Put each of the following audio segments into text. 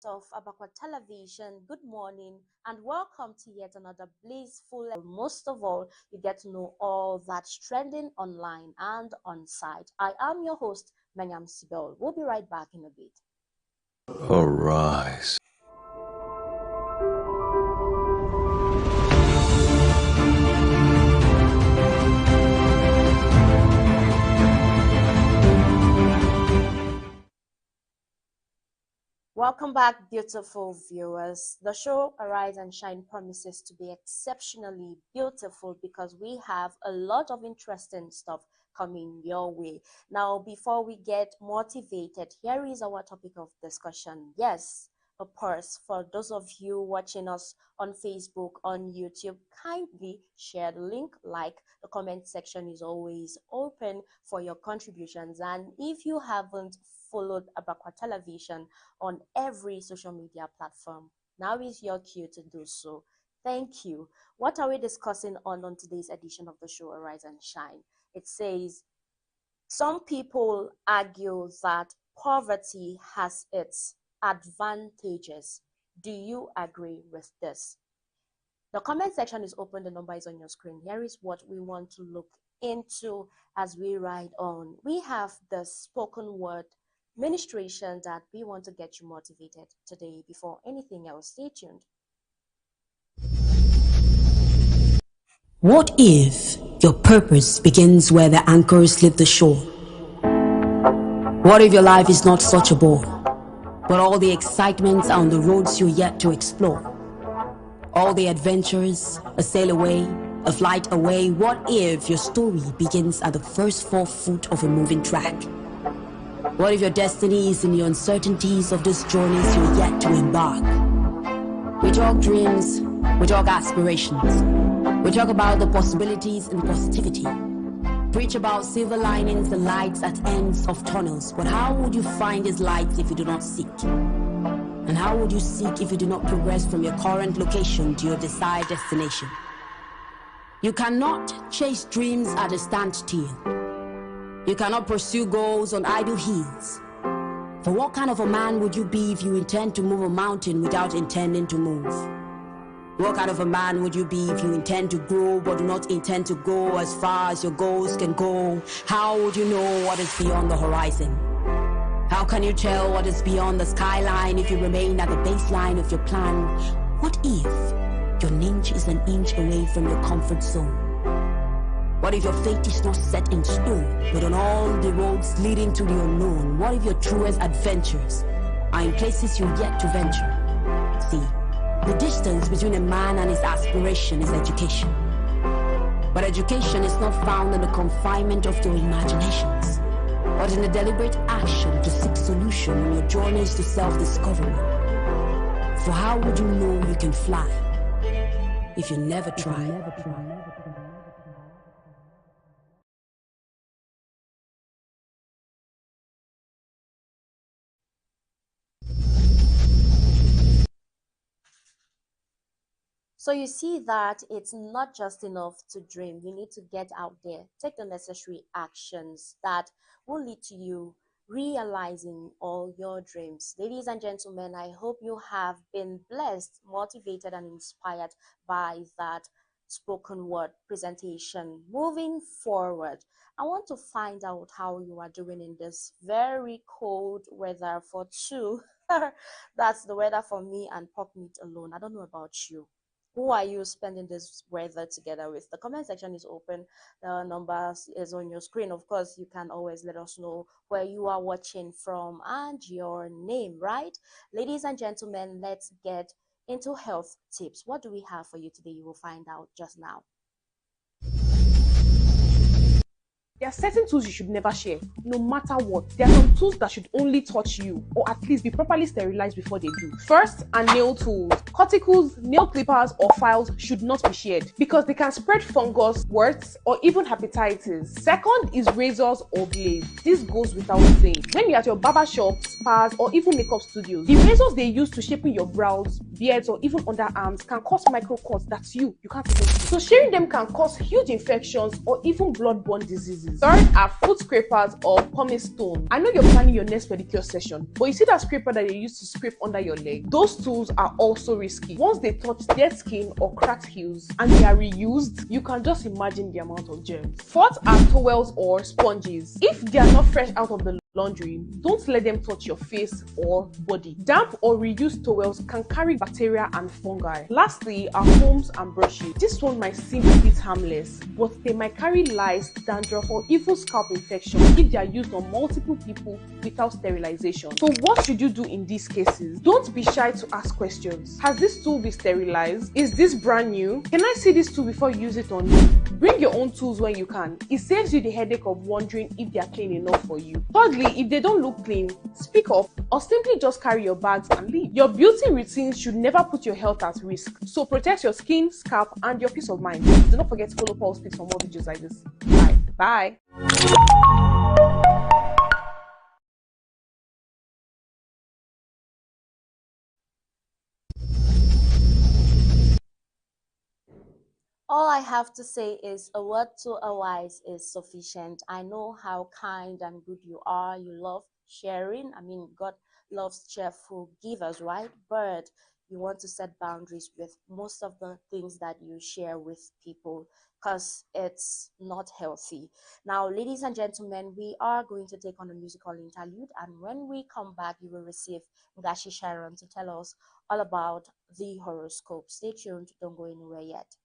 Of Abakwa Television, good morning and welcome to yet another blissful. Most of all, you get to know all that's trending online and on site. I am your host, Menyam Sibel. We'll be right back in a bit. Arise. Welcome back, beautiful viewers. The show Arise and Shine promises to be exceptionally beautiful because we have a lot of interesting stuff coming your way. Now, before we get motivated, here is our topic of discussion. Yes, of course, for those of you watching us on Facebook, on YouTube, kindly share the link, like the comment section is always open for your contributions. And if you haven't followed Abakwa Television on every social media platform, now is your cue to do so. Thank you. What are we discussing on today's edition of the show Arise and Shine? It says, some people argue that poverty has its advantages. Do you agree with this? The comment section is open. The number is on your screen. Here is what we want to look into as we ride on. We have the spoken word ministration that we want to get you motivated today. Before anything else, stay tuned. What if your purpose begins where the anchors leave the shore? What if your life is not such a bore, but all the excitements are on the roads you're yet to explore? All the adventures, a sail away, a flight away. What if your story begins at the first 4 foot of a moving track? What if your destiny is in the uncertainties of these journeys you're yet to embark? We talk dreams, we talk aspirations, we talk about the possibilities and positivity. Preach about silver linings and lights at ends of tunnels. But how would you find these lights if you do not seek? And how would you seek if you do not progress from your current location to your desired destination? You cannot chase dreams at a standstill. You cannot pursue goals on idle heels. For what kind of a man would you be if you intend to move a mountain without intending to move? What kind of a man would you be if you intend to grow but do not intend to go as far as your goals can go? How would you know what is beyond the horizon? How can you tell what is beyond the skyline if you remain at the baseline of your plan? What if your niche is an inch away from your comfort zone? What if your fate is not set in stone, but on all the roads leading to the unknown? What if your truest adventures are in places you yet to venture? See, the distance between a man and his aspiration is education. But education is not found in the confinement of your imaginations, but in the deliberate action to seek solution in your journeys to self-discovery. For how would you know you can fly if you never try? So you see that it's not just enough to dream. You need to get out there, take the necessary actions that will lead to you realizing all your dreams. Ladies and gentlemen, I hope you have been blessed, motivated, and inspired by that spoken word presentation. Moving forward, I want to find out how you are doing in this very cold weather for two. That's the weather for me and pork meat alone. I don't know about you. Who are you spending this weather together with? The comment section is open. The number is on your screen. Of course, you can always let us know where you are watching from and your name, right? Ladies and gentlemen, let's get into health tips. What do we have for you today? You will find out just now. There are certain tools you should never share, no matter what. There are some tools that should only touch you, or at least be properly sterilized before they do. First are nail tools. Cuticles, nail clippers, or files should not be shared because they can spread fungus, warts, or even hepatitis. Second is razors or blades. This goes without saying. When you're at your barber shop, spas, or even makeup studios, the razors they use to shape your brows, beards, or even underarms can cause micro cuts that you can't even see. So sharing them can cause huge infections or even bloodborne diseases. cases. Third are foot scrapers or pumice stone. I know you're planning your next pedicure session, but you see that scraper that they use to scrape under your leg? Those tools are also risky. Once they touch dead skin or cracked heels and they are reused, you can just imagine the amount of germs. Fourth are towels or sponges. If they are not fresh out of the laundry, don't let them touch your face or body. Damp or reused towels can carry bacteria and fungi. Lastly are combs and brushes. This one might seem a bit harmless, but they might carry lice, dandruff, or even scalp infection if they are used on multiple people without sterilization. So what should you do in these cases? Don't be shy to ask questions. Has this tool been sterilized? Is this brand new? Can I see this tool before you use it on me? Bring your own tools when you can. It saves you the headache of wondering if they are clean enough for you. Thirdly, if they don't look clean, speak up or simply just carry your bags and leave. Your beauty routine should never put your health at risk. So protect your skin, scalp, and your peace of mind. Do not forget to follow Paul Speaks for more videos like this. Bye. All I have to say is a word to a wise is sufficient. I know how kind and good you are. You love sharing. I mean, God loves cheerful givers, right? But you want to set boundaries with most of the things that you share with people because it's not healthy. Now, ladies and gentlemen, we are going to take on a musical interlude. And when we come back, you will receive Ngashi Sharon to tell us all about the horoscope. Stay tuned. Don't go anywhere yet.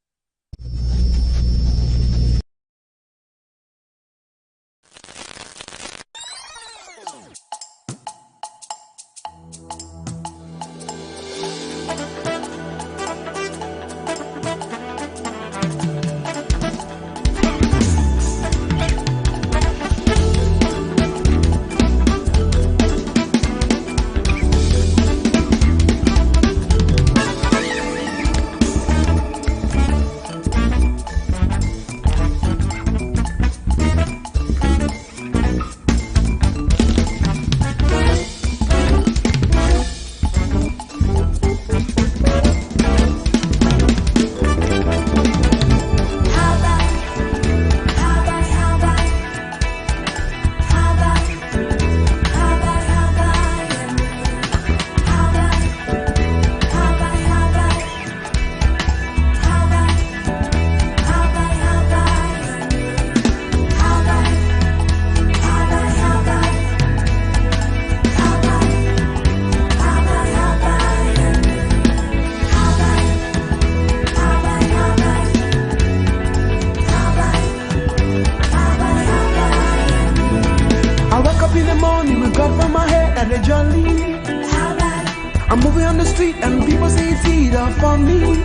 I'm moving on the street and people say it's either for me.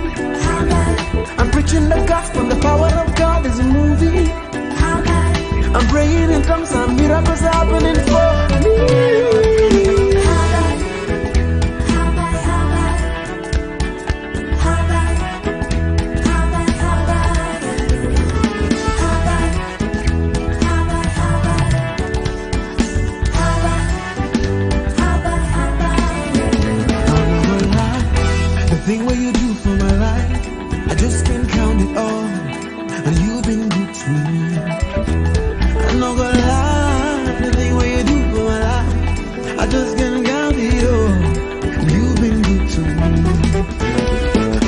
I'm preaching the gospel, the power of God is moving. I'm praying in tongues and miracles happening for me. Thing what you do for my life, I just can't count it all. And you've been good to me. I'm not gonna lie, the thing what you do for my life, I just can't count it all. And you've been good to me.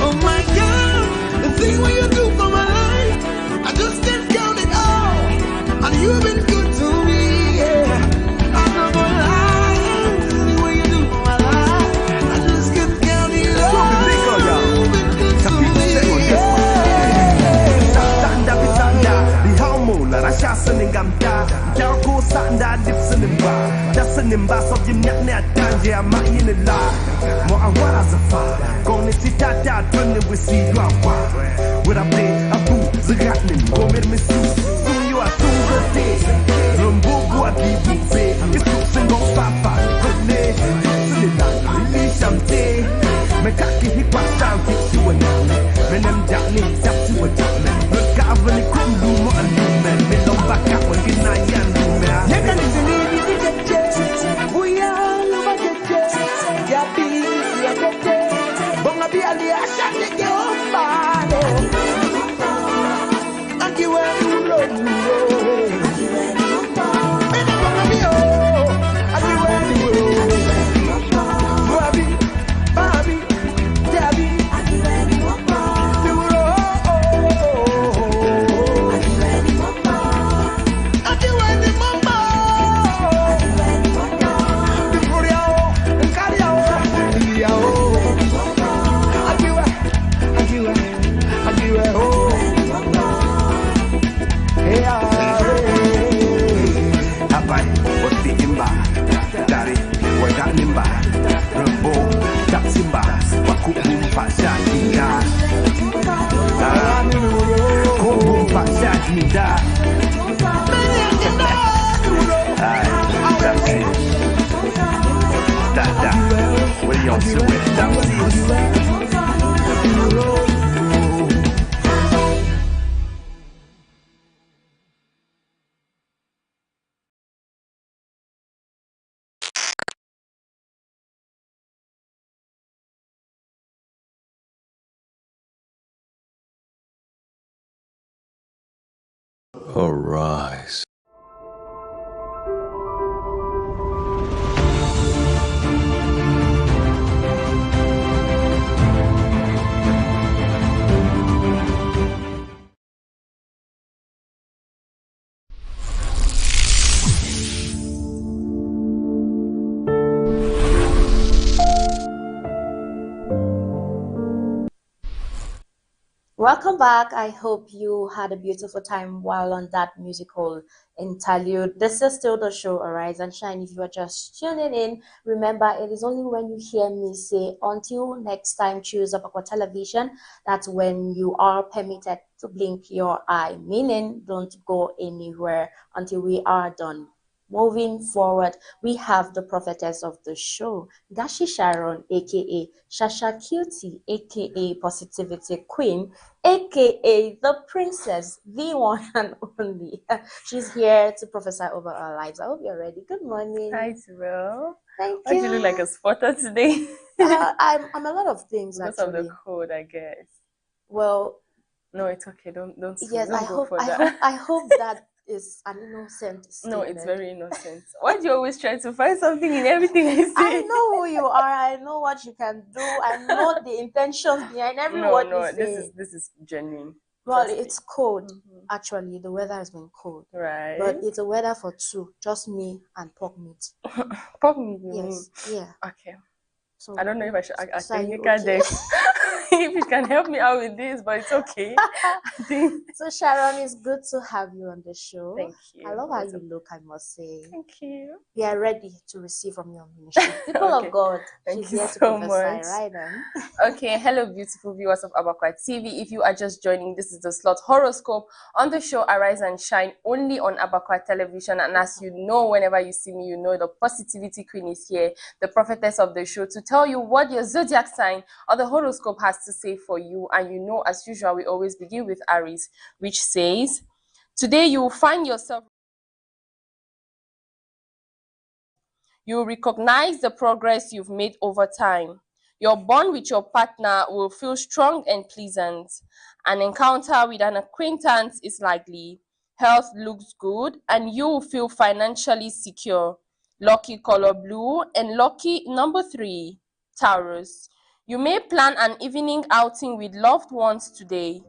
Oh my God, the thing what you do for my life, I just can't count it all. And you've been good to me, yeah. I'm not gonna lie, the thing what you do for my life, I just can't count it all. Gamda, Jargo Sanda, Dipson and Bar, Dasson and Bass of Jimnet, Tangia, Mayin and La, Moawaras of Fire, Gone Sitata, turning with sea, where I play a boo, the Gatling, go with me soon you are soon the day. Rumbo, I give you pay, it's looks and goes papa, good day, release someday. Mekaki hip hop sound takes you a now, when I'm down, it's up to a down. Look out when it comes to more and man, me long back up when you know you know me. You can listen to it, we are over the ya be, ya get bonga be ali asha take your body. And you are That's Arise. Welcome back. I hope you had a beautiful time while on that musical interlude. This is still the show Arise and Shine. If you are just tuning in, remember it is only when you hear me say until next time choose Abakwa Television, that's when you are permitted to blink your eye, meaning don't go anywhere until we are done. Moving forward, we have the prophetess of the show, Gashi Sharon, aka Shasha Cutie, aka Positivity Queen, aka the princess, the one and only. She's here to prophesy over our lives. I hope you're ready. Good morning. Hi, Terrell. Thank Why you. do you look like a spotter today? I'm a lot of things Because actually. of the cold, I guess. Well, no, it's okay. Don't. Yes, don't I go hope. for I that. hope. I hope that is an innocent statement. No, it's very innocent. Why do you always try to find something in everything I say? I know who you are. I know what you can do. I know the intentions behind every word you say. This is genuine. Well, Trust it's cold. Actually, the weather has been cold. Right. But it's a weather for two, just me and pork meat. Pork meat. Yes. Yeah. Okay. So I don't know if I should. I so are think you you can okay? if you can help me out with this, but it's okay. I think. So Sharon, it's good to have you on the show. Thank you. I love how you look, I must say. Thank you. We are ready to receive from your ministry. People Okay. of God, Thank she's you here to so prophesy, much. right then. Okay, hello beautiful viewers of Abakwa TV. If you are just joining, this is the slot horoscope on the show Arise and Shine, only on Abakwa Television. And as you know, whenever you see me, you know the Positivity Queen is here, the prophetess of the show, to tell you what your zodiac sign or the horoscope has to say for you. And you know, as usual, we always begin with Aries, which says, today you will find yourself. You will recognize the progress you've made over time. Your bond with your partner will feel strong and pleasant. An encounter with an acquaintance is likely. Health looks good and you will feel financially secure. Lucky color blue and lucky number 3, Taurus. You may plan an evening outing with loved ones today.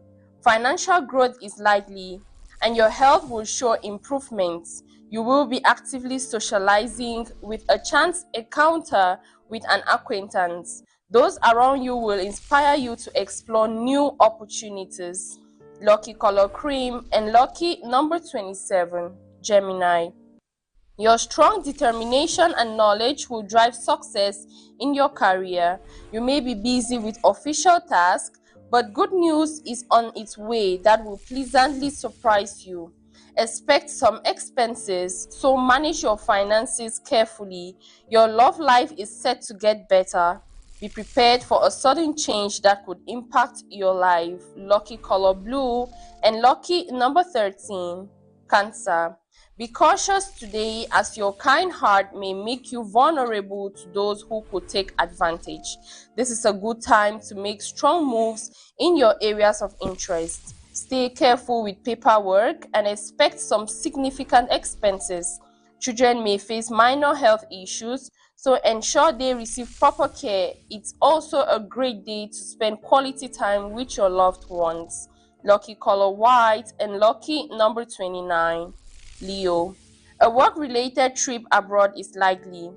Financial growth is likely and your health will show improvements. You will be actively socializing with a chance encounter with an acquaintance. Those around you will inspire you to explore new opportunities. Lucky color cream and lucky number 27, Gemini. Your strong determination and knowledge will drive success in your career. You may be busy with official tasks, but good news is on its way that will pleasantly surprise you. Expect some expenses, so manage your finances carefully. Your love life is set to get better. Be prepared for a sudden change that could impact your life. Lucky color blue and lucky number 13, Cancer. Be cautious today as your kind heart may make you vulnerable to those who could take advantage. This is a good time to make strong moves in your areas of interest. Stay careful with paperwork and expect some significant expenses. Children may face minor health issues, so ensure they receive proper care. It's also a great day to spend quality time with your loved ones. Lucky color white and lucky number 29, Leo. A work-related trip abroad is likely.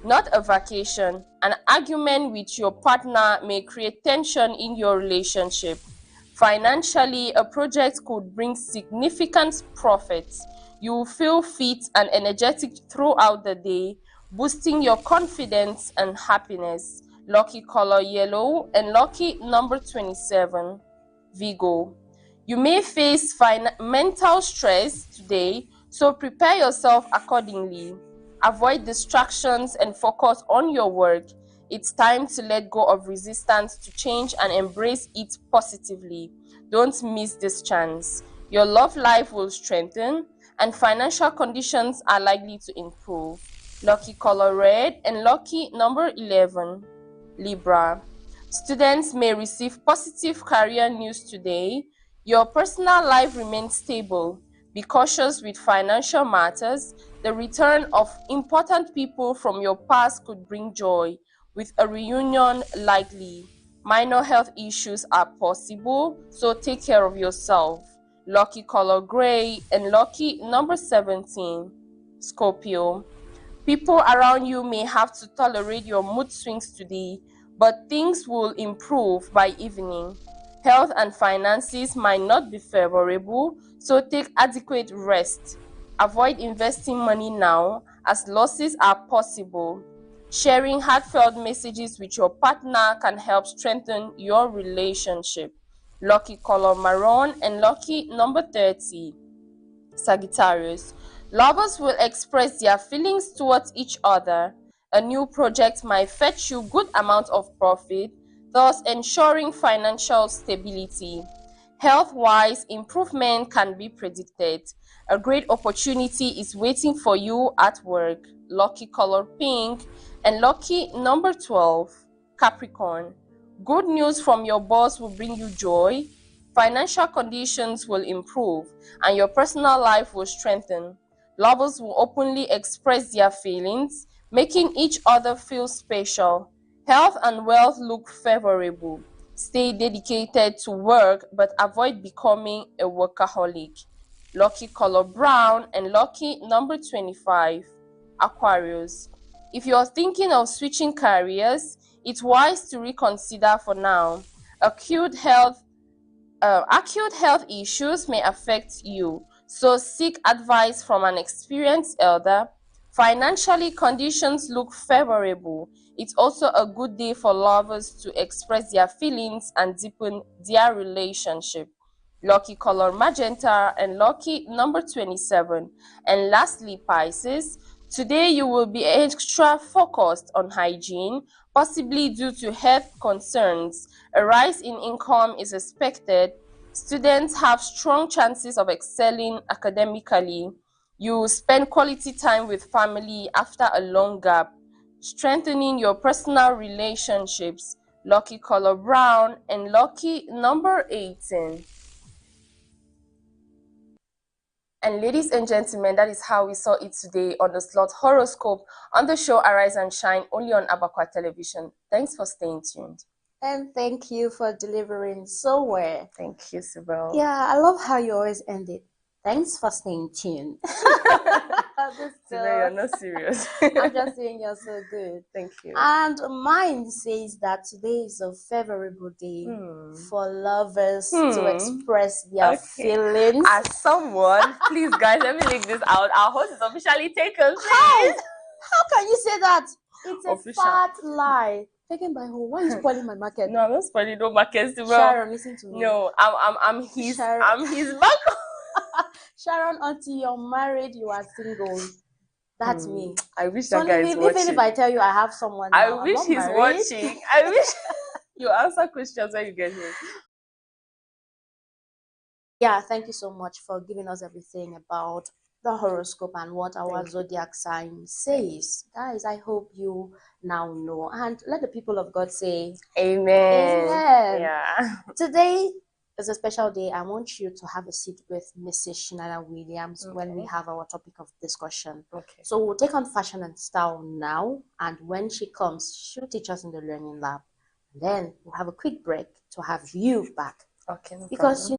Not a vacation. An argument with your partner may create tension in your relationship. Financially, a project could bring significant profits. You will feel fit and energetic throughout the day, boosting your confidence and happiness. Lucky color yellow and lucky number 27, Virgo. You may face mental stress today, so prepare yourself accordingly. Avoid distractions and focus on your work. It's time to let go of resistance to change and embrace it positively. Don't miss this chance. Your love life will strengthen and financial conditions are likely to improve. Lucky color red and lucky number 11, Libra. Students may receive positive career news today. Your personal life remains stable. Be cautious with financial matters. The return of important people from your past could bring joy, with a reunion likely. Minor health issues are possible, so take care of yourself. Lucky color gray and lucky number 17, Scorpio. People around you may have to tolerate your mood swings today, but things will improve by evening. Health and finances might not be favorable, so take adequate rest. Avoid investing money now, as losses are possible. Sharing heartfelt messages with your partner can help strengthen your relationship. Lucky color maroon and lucky number 30, Sagittarius. Lovers will express their feelings towards each other. A new project might fetch you good amount of profit, thus ensuring financial stability. Health-wise, improvement can be predicted. A great opportunity is waiting for you at work. Lucky color pink and lucky number 12, Capricorn. Good news from your boss will bring you joy. Financial conditions will improve and your personal life will strengthen. Lovers will openly express their feelings, making each other feel special. Health and wealth look favorable. Stay dedicated to work, but avoid becoming a workaholic. Lucky color brown and lucky number 25, Aquarius. If you're thinking of switching careers, it's wise to reconsider for now. Acute health issues may affect you, so seek advice from an experienced elder. Financially, conditions look favorable. It's also a good day for lovers to express their feelings and deepen their relationship. Lucky color magenta and lucky number 27. And lastly, Pisces. Today you will be extra focused on hygiene, possibly due to health concerns. A rise in income is expected. Students have strong chances of excelling academically. You will spend quality time with family after a long gap, strengthening your personal relationships. Lucky color brown and lucky number 18. And ladies and gentlemen, that is how we saw it today on the slot horoscope on the show Arise and Shine, only on Abakwa Television. Thanks for staying tuned. And thank you for delivering so well. Thank you, Sybil. Yeah, I love how you always end it. Thanks for staying tuned. Today you're not serious. I'm just saying you're so good. Thank you. And mine says that today is a favorable day for lovers to express their feelings. As someone, please guys, let me leave this out. Our host is officially taken. How can you say that? It's a Official. fat lie. Taken by who? Why are you spoiling my market? No, I'm not spoiling no market. Sharon, listen to me. No, I'm his Sharon. I'm his back. Sharon, until you're married, you are single. That's me. I wish So that guy is watching. even if I tell you I have someone now, I wish I'm not he's married. watching. I wish you answer questions when you get here. Yeah, thank you so much for giving us everything about the horoscope and what our zodiac sign says. Guys, I hope you now know. And let the people of God say, Amen. Amen. Yeah. Today is a special day. I want you to have a seat with Mrs. Shinada Williams when we have our topic of discussion. Okay. So we'll take on fashion and style now. And when she comes, she'll teach us in the learning lab. Then we'll have a quick break to have you back. Okay. No Because problem.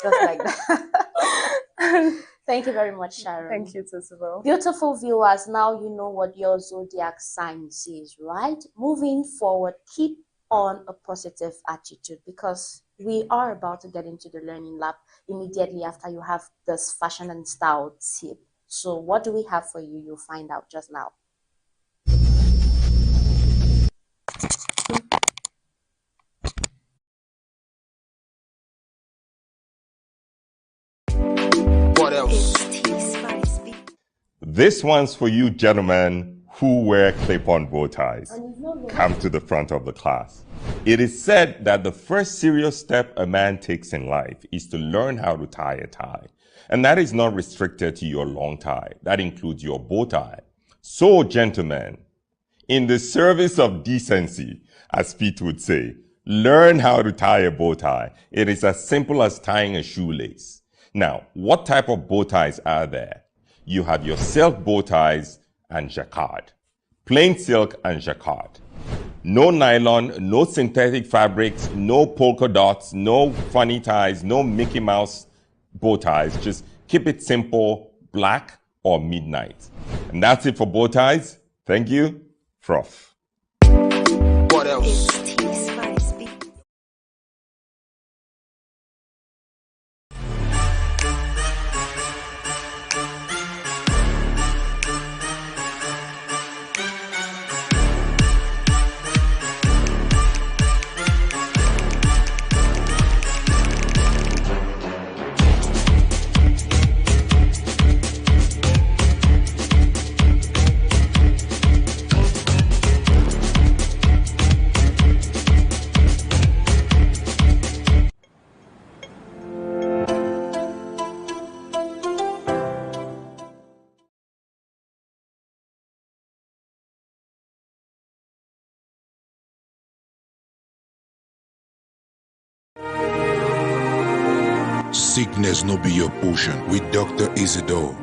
just like that. Thank you very much, Sharon. Thank you, Sybil. Beautiful viewers, now you know what your zodiac sign says, right? Moving forward, keep on a positive attitude because we are about to get into the learning lab immediately after you have this fashion and style tip. So what do we have for you? You'll find out just now. What else? This one's for you, gentlemen who wear clip-on bow ties come to the front of the class. It is said that the first serious step a man takes in life is to learn how to tie a tie. And that is not restricted to your long tie. That includes your bow tie. So, gentlemen, in the service of decency, as Pete would say, learn how to tie a bow tie. It is as simple as tying a shoelace. Now, what type of bow ties are there? You have your silk bow ties and jacquard. Plain silk and jacquard. No nylon, no synthetic fabrics, no polka dots, no funny ties, no Mickey Mouse bow ties. Just keep it simple, black or midnight. And that's it for bow ties. Thank you. Prof. What else? Sickness no be your portion with Dr. Isidore.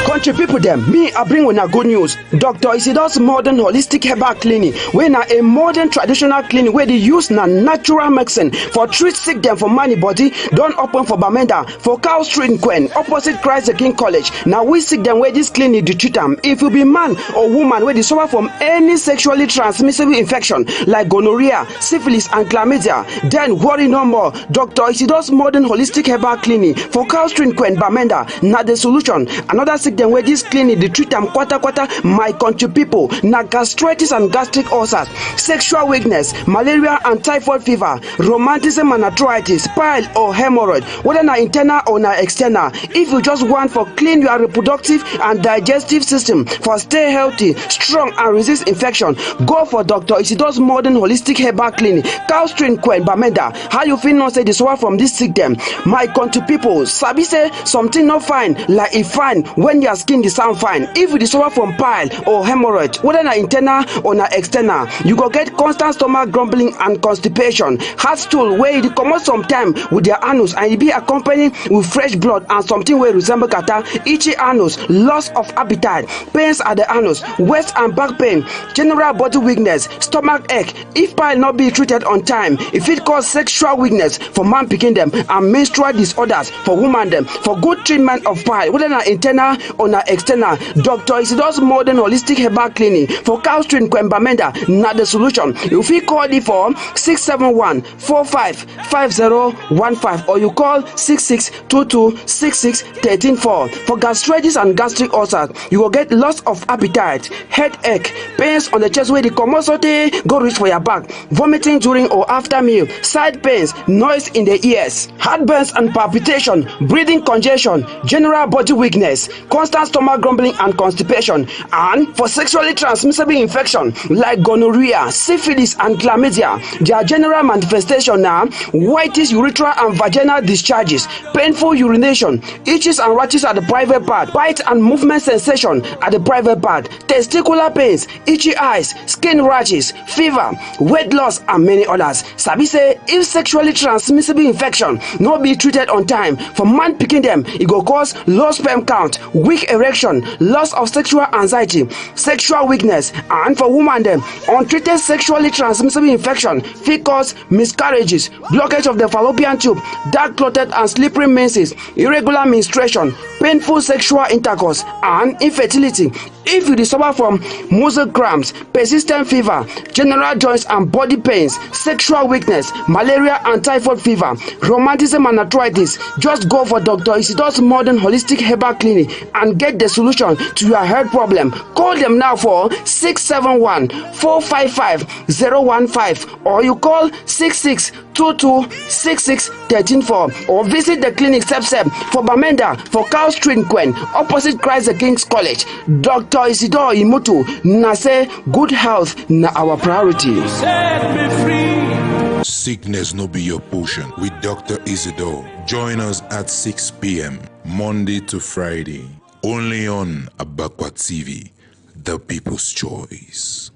Country people them, me I bring una good news. Dr. Isidore's modern holistic herbal clinic, where na a modern traditional clinic where they use na natural medicine for treat sick them for money body. Don't open for Bamenda for Cow Street in Queen, opposite Christ the King College. Now we sick them where this clinic they treat them. If you be man or woman where they suffer from any sexually transmissible infection like gonorrhea, syphilis and chlamydia, then worry no more. Dr. Isidore's modern holistic herbal clinic for Cow Street in Queen, Bamenda, na the solution. Another sick them where this clinic they treat them quarter my country people na gastritis and gastric ulcers, sexual weakness, malaria and typhoid fever, romanticism and arthritis, pile or hemorrhoid, whether na internal or na external. If you just want for clean your reproductive and digestive system for stay healthy, strong and resist infection, go for Dr. Isidore's modern holistic herbal clinic, Cow Street Queen, Bamenda. How you feel not say this one from this sick them? My country people, sabi say something not fine like it fine when your skin dey sound fine. If you suffer from pile or hemorrhoid, whether na internal or na external, you go get constant stomach grumbling and constipation, heart stool where you comot sometime with their anus and it be accompanied with fresh blood and something where resemble catarrh, itchy anus, loss of appetite, pains at the anus, waist and back pain, general body weakness, stomach ache. If pile not be treated on time, if it cause sexual weakness for man picking them and menstrual disorders for woman them, for good treatment of pile, whether na internal or na external, Dr. Isidore's modern holistic herbal clinic for Cow Street in Bamenda na the solution. If you call it for 671-455015 or you call 6622-6613 for gastritis and gastric ulcers, you will get loss of appetite, headache, pains on the chest where the commodity go reach for your back, vomiting during or after meal, side pains, noise in the ears, heartburns and palpitation, breathing congestion, general body weakness, constant stomach grumbling and constipation, and for sexually transmissible infection like gonorrhea, syphilis and chlamydia. Their general manifestation now whitish urethra and vaginal discharges, painful urination, itches and rashes at the private part, bite and movement sensation at the private part, testicular pains, itchy eyes, skin rashes, fever, weight loss and many others. Sabi say if sexually transmissible infection not be treated on time, for man picking them, it go cause low sperm count, weak erection, loss of sexual anxiety, sexual weakness, and for woman them, untreated sexually transmissible infection fit cause miscarriages, blockage of the fallopian tube, dark clotted and slippery menses, irregular menstruation, painful sexual intercourse, and infertility. If you suffer from muscle cramps, persistent fever, general joints and body pains, sexual weakness, malaria and typhoid fever, romanticism and arthritis, just go for Dr. Isidore's modern holistic herbal clinic and get the solution to your health problem. Call them now for 671-455-015 or you call 6622-6613 or visit the clinic step for Bamenda for Cow South Street Gwen, opposite Christ the King's College. Dr. Isidore Imoto, na say good health na our priority. Set me free. Sickness no be your portion with Dr. Isidore. Join us at 6 p.m. Monday to Friday. Only on Abakwa TV, the people's choice.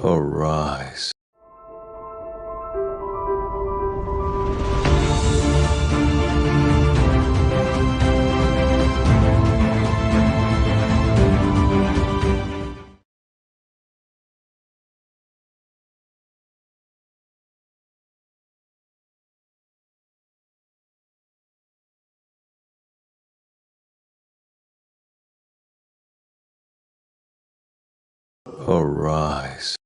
Arise. Arise.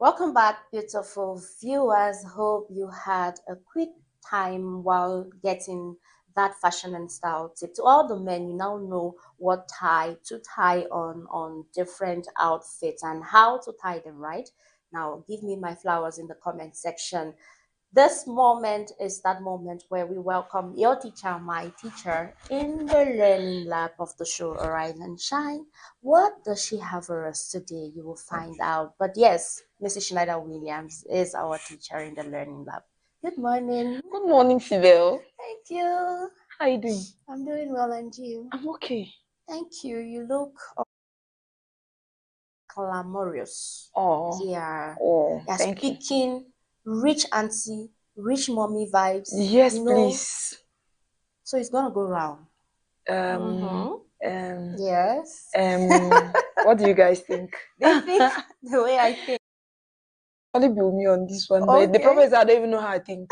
Welcome back, beautiful viewers. Hope you had a quick time while getting that fashion and style tip. To all the men, you now know what tie to tie on different outfits and how to tie them, right? Now, give me my flowers in the comment section. This moment is that moment where we welcome your teacher, my teacher, in the learning lab of the show Arise and Shine. What does she have for us today? You will find out. But yes, Mrs. Schneider Williams is our teacher in the learning lab. Good morning. Good morning, Sibel. Thank you. How are you doing? I'm doing well, and you? I'm okay. Thank you. You look glamorous. Oh. Yeah. Oh, You're thank you. speaking rich auntie, rich mommy vibes. Yes, you know, please. So it's gonna go round. Yes. What do you guys think? They think the way I think. Only build me on this one, but the problem is I don't even know how I think.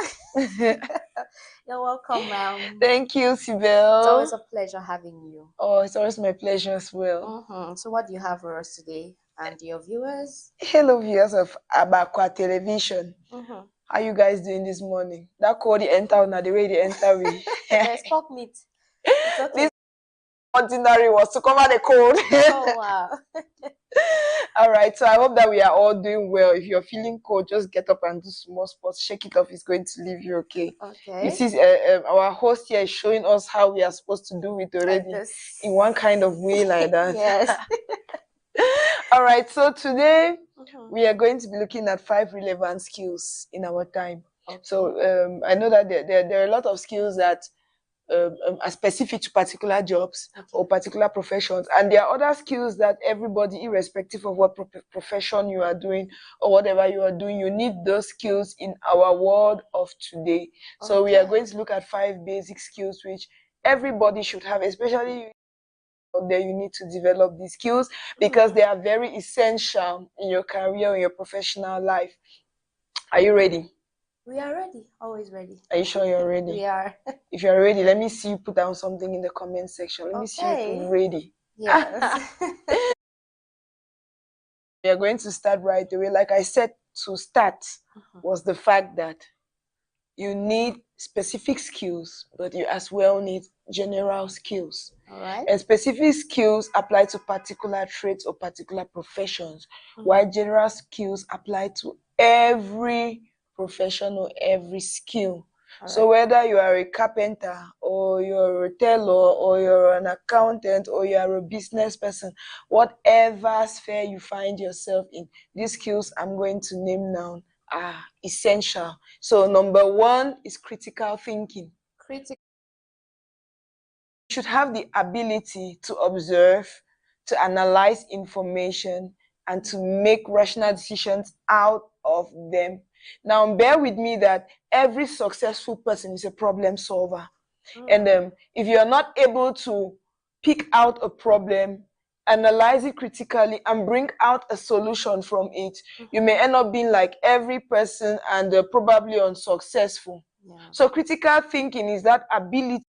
You're welcome, ma'am. Thank you, Sibel. It's always a pleasure having you. Oh, it's always my pleasure as well. So what do you have for us today and your viewers? Hello, viewers of Abakwa Television. How you guys doing this morning? That cold they enter now, the way they enter we. There's pork meat. It's okay. This ordinary was to cover the cold. Oh wow. All right, so I hope that we are all doing well. If you're feeling cold, just get up and do small sports. Shake it off. It's going to leave you okay. Okay. This is our host here is showing us how we are supposed to do it already in one kind of way like that. Yes. All right, so today we are going to be looking at 5 relevant skills in our time. Okay. So I know that there are a lot of skills that are specific to particular jobs or particular professions, and there are other skills that everybody, irrespective of what profession you are doing or whatever you are doing, you need those skills in our world of today. So we are going to look at 5 basic skills which everybody should have, especially there you need to develop these skills because they are very essential in your career, in your professional life. Are you ready? We are ready. Always ready. Are you sure you're ready? We are. If you're ready, let me see you put down something in the comment section. Let me see if you're ready. Yes. We are going to start right away. Like I said, to start was the fact that you need specific skills, but you as well need general skills. All right. And specific skills apply to particular traits or particular professions, while general skills apply to every profession or every skill. So whether you are a carpenter or you're a tailor or you're an accountant or you're a business person, whatever sphere you find yourself in, these skills I'm going to name now are essential. So number 1 is critical thinking. You should have the ability to observe, to analyze information, and to make rational decisions out of them. Now, bear with me that every successful person is a problem solver. And if you're not able to pick out a problem, analyze it critically, and bring out a solution from it, you may end up being like every person and probably unsuccessful. Yeah. So critical thinking is that ability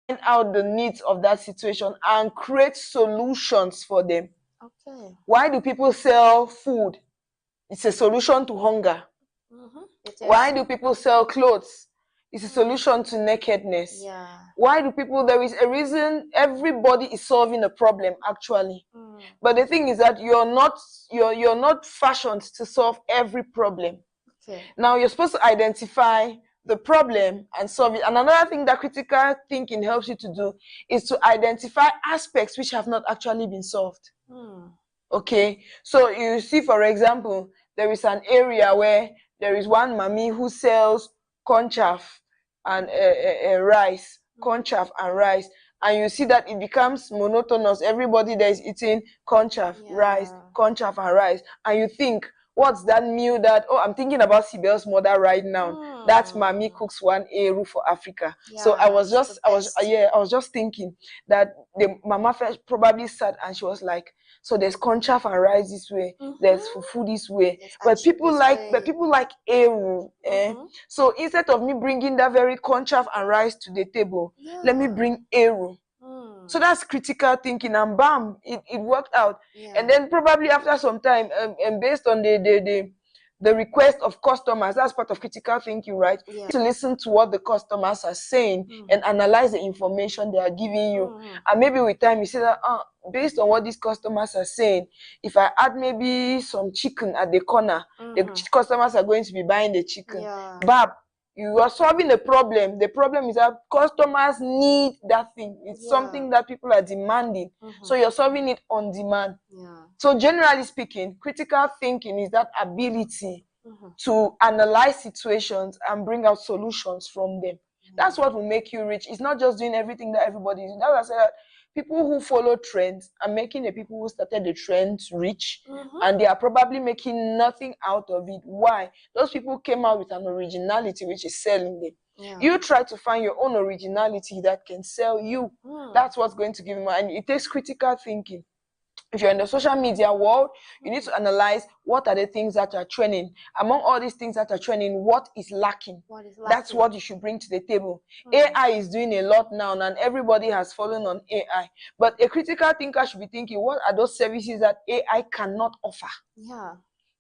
to find out the needs of that situation and create solutions for them. Okay. Why do people sell food? It's a solution to hunger. Why do people sell clothes? It's a solution to nakedness. Yeah. Why do people, there is a reason everybody is solving a problem actually. But the thing is that you're not fashioned to solve every problem. Okay. Now you're supposed to identify the problem and solve it. And another thing that critical thinking helps you to do is to identify aspects which have not actually been solved. Okay, so you see, for example, there is an area where there is one mommy who sells corn chaff and rice, corn chaff and rice, and you see that it becomes monotonous. Everybody there is eating corn chaff, rice, corn chaff and rice, and you think, what's that meal that, oh, I'm thinking about Sibel's mother right now. That mommy cooks one eru for Africa. So I was just thinking that the mama first probably sat and she was like, so there's corn chaff and rice this way, there's fufu this way, but people like eru. So instead of me bringing that very corn chaff and rice to the table, let me bring eru. So that's critical thinking, and bam, it worked out. And then probably after some time, and based on the request of customers, that's part of critical thinking, right? To listen to what the customers are saying and analyze the information they are giving you. And maybe with time you say that, based on what these customers are saying, if I add maybe some chicken at the corner, the customers are going to be buying the chicken. Bab, you are solving a problem. The problem is that customers need that thing. It's something that people are demanding. So you're solving it on demand. So generally speaking, critical thinking is that ability to analyze situations and bring out solutions from them. That's what will make you rich. It's not just doing everything that everybody is doing. That's why I said that people who follow trends are making the people who started the trends rich, and they are probably making nothing out of it. Why? Those people came out with an originality which is selling them. You try to find your own originality that can sell you. That's what's going to give you money. And it takes critical thinking. If you're in the social media world, you need to analyze what are the things that are trending. Among all these things that are trending, what is lacking? That's what you should bring to the table. AI is doing a lot now, and everybody has fallen on AI. But a critical thinker should be thinking, what are those services that AI cannot offer?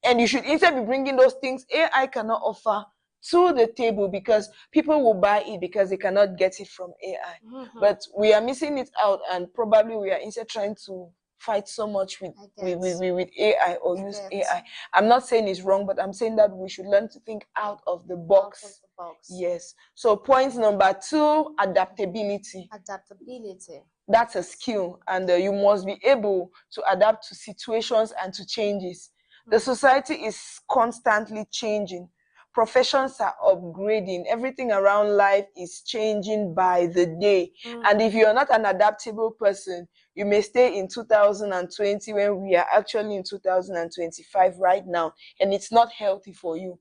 And you should instead be bringing those things AI cannot offer to the table, because people will buy it because they cannot get it from AI. But we are missing it out, and probably we are instead trying to fight so much with AI or use AI. I'm not saying it's wrong, but I'm saying that we should learn to think out of the box. Yes. So point number 2, adaptability. Adaptability. That's a skill, and you must be able to adapt to situations and to changes. The society is constantly changing. Professions are upgrading. Everything around life is changing by the day. And if you're not an adaptable person, you may stay in 2020 when we are actually in 2025 right now, and it's not healthy for you.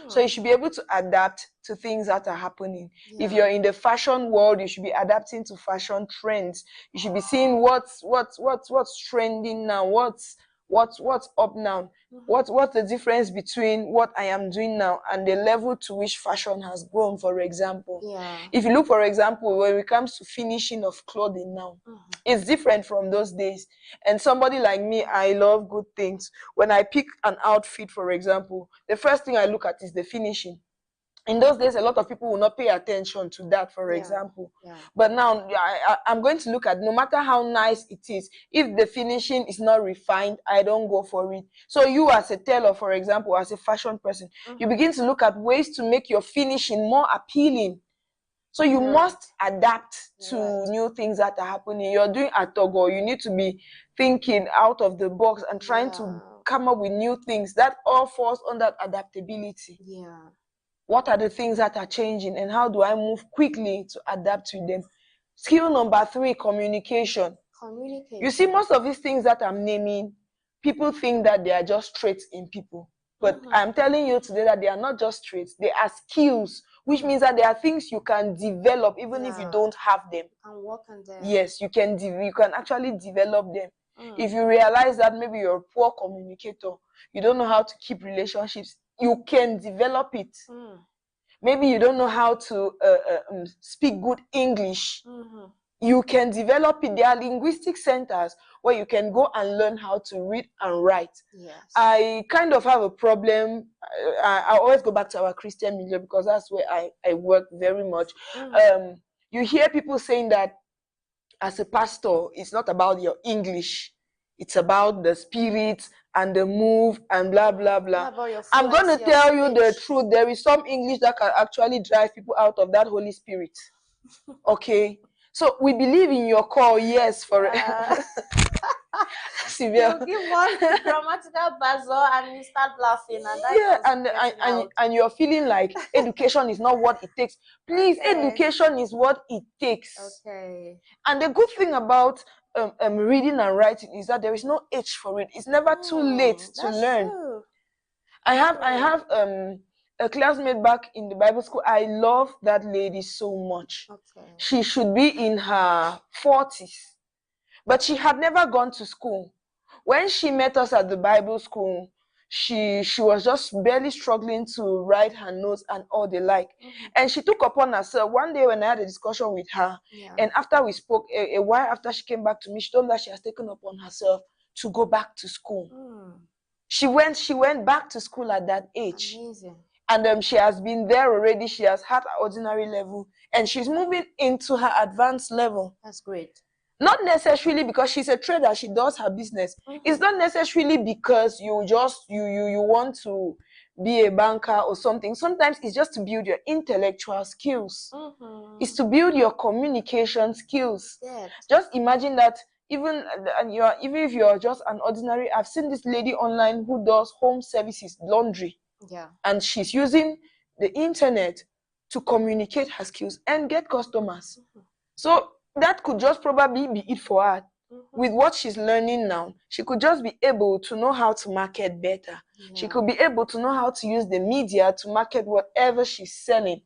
So you should be able to adapt to things that are happening. If you're in the fashion world, you should be adapting to fashion trends. You should be seeing what's trending now, what's up now, what's the difference between what I am doing now and the level to which fashion has grown, for example. If you look, for example, when it comes to finishing of clothing now, it's different from those days. And somebody like me, I love good things. When I pick an outfit, for example, the first thing I look at is the finishing. In those days, a lot of people will not pay attention to that, for example. But now I'm going to look at, no matter how nice it is, if the finishing is not refined, I don't go for it. So you as a tailor, for example, as a fashion person, you begin to look at ways to make your finishing more appealing. So you must adapt to new things that are happening. You're doing a Togo, you need to be thinking out of the box and trying to come up with new things. That all falls under adaptability. What are the things that are changing and how do I move quickly to adapt to them? Skill number 3, communication. Communication. You see, most of these things that I'm naming, people think that they are just traits in people. But I'm telling you today that they are not just traits, they are skills, which means that there are things you can develop even if you don't have them. And work on them. Yes, you can actually develop them. If you realize that maybe you're a poor communicator, you don't know how to keep relationships, you can develop it. Maybe you don't know how to speak good English. You can develop it. There are linguistic centers where you can go and learn how to read and write. Yes. I kind of have a problem. I always go back to our Christian media because that's where I work very much. You hear people saying that as a pastor, it's not about your English. It's about the spirit and the move and blah, blah, blah. I'm going to tell you the truth. There is some English that can actually drive people out of that Holy Spirit. Okay? So we believe in your call, yes, for Sylvia. You give one grammatical buzzer and you start laughing, and that and you're feeling like education is not what it takes. Please, education is what it takes. Okay. And the good thing about reading and writing is that there is no age for it. It's never too late to learn. True. I have a classmate back in the Bible school. I love that lady so much. Okay. She should be in her 40s, but she had never gone to school. When she met us at the Bible school, she was just barely struggling to write her notes and all the like. And she took upon herself. One day when I had a discussion with her, and after we spoke, a while after she came back to me, she told me that she has taken upon herself to go back to school. She went back to school at that age. Amazing. And she has been there already. She has had her ordinary level, and she's moving into her advanced level. That's great. Not necessarily because she's a trader, she does her business. It's not necessarily because you want to be a banker or something. Sometimes it's just to build your intellectual skills. It's to build your communication skills. Yes. Just imagine that even if you're just an ordinary, I've seen this lady online who does home services, laundry. Yeah. And she's using the internet to communicate her skills and get customers. So that could just probably be it for her. With what she's learning now, she could just be able to know how to market better. She could be able to know how to use the media to market whatever she's selling.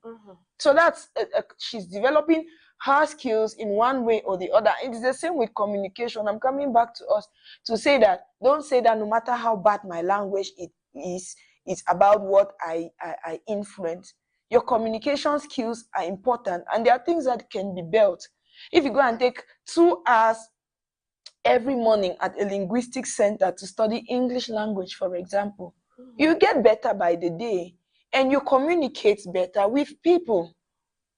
So that's she's developing her skills in one way or the other. It is the same with communication. I'm coming back to us to say that, don't say that no matter how bad my language is, it's about what I influence. Your communication skills are important, and there are things that can be built. If you go and take 2 hours every morning at a linguistic center to study English language, for example, you get better by the day, and you communicate better with people.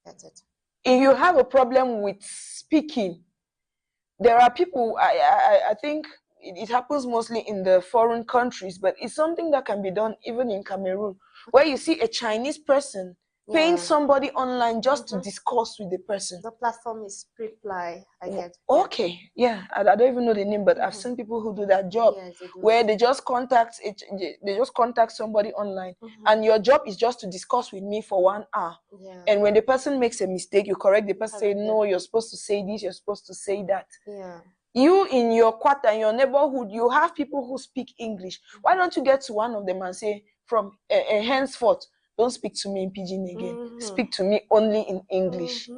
That's it. If you have a problem with speaking, there are people, I think it happens mostly in the foreign countries, but it's something that can be done even in Cameroon, where you see a Chinese person paying somebody online just to discuss with the person. The platform is Preply, I get. Okay, yeah, I don't even know the name, but I've seen people who do that job, where they just contact somebody online, and your job is just to discuss with me for 1 hour. And when the person makes a mistake, you correct the person, say, no, you're supposed to say this, you're supposed to say that. You in your quarter, in your neighborhood, you have people who speak English. Why don't you get to one of them and say, from henceforth, don't speak to me in pidgin again. Speak to me only in English.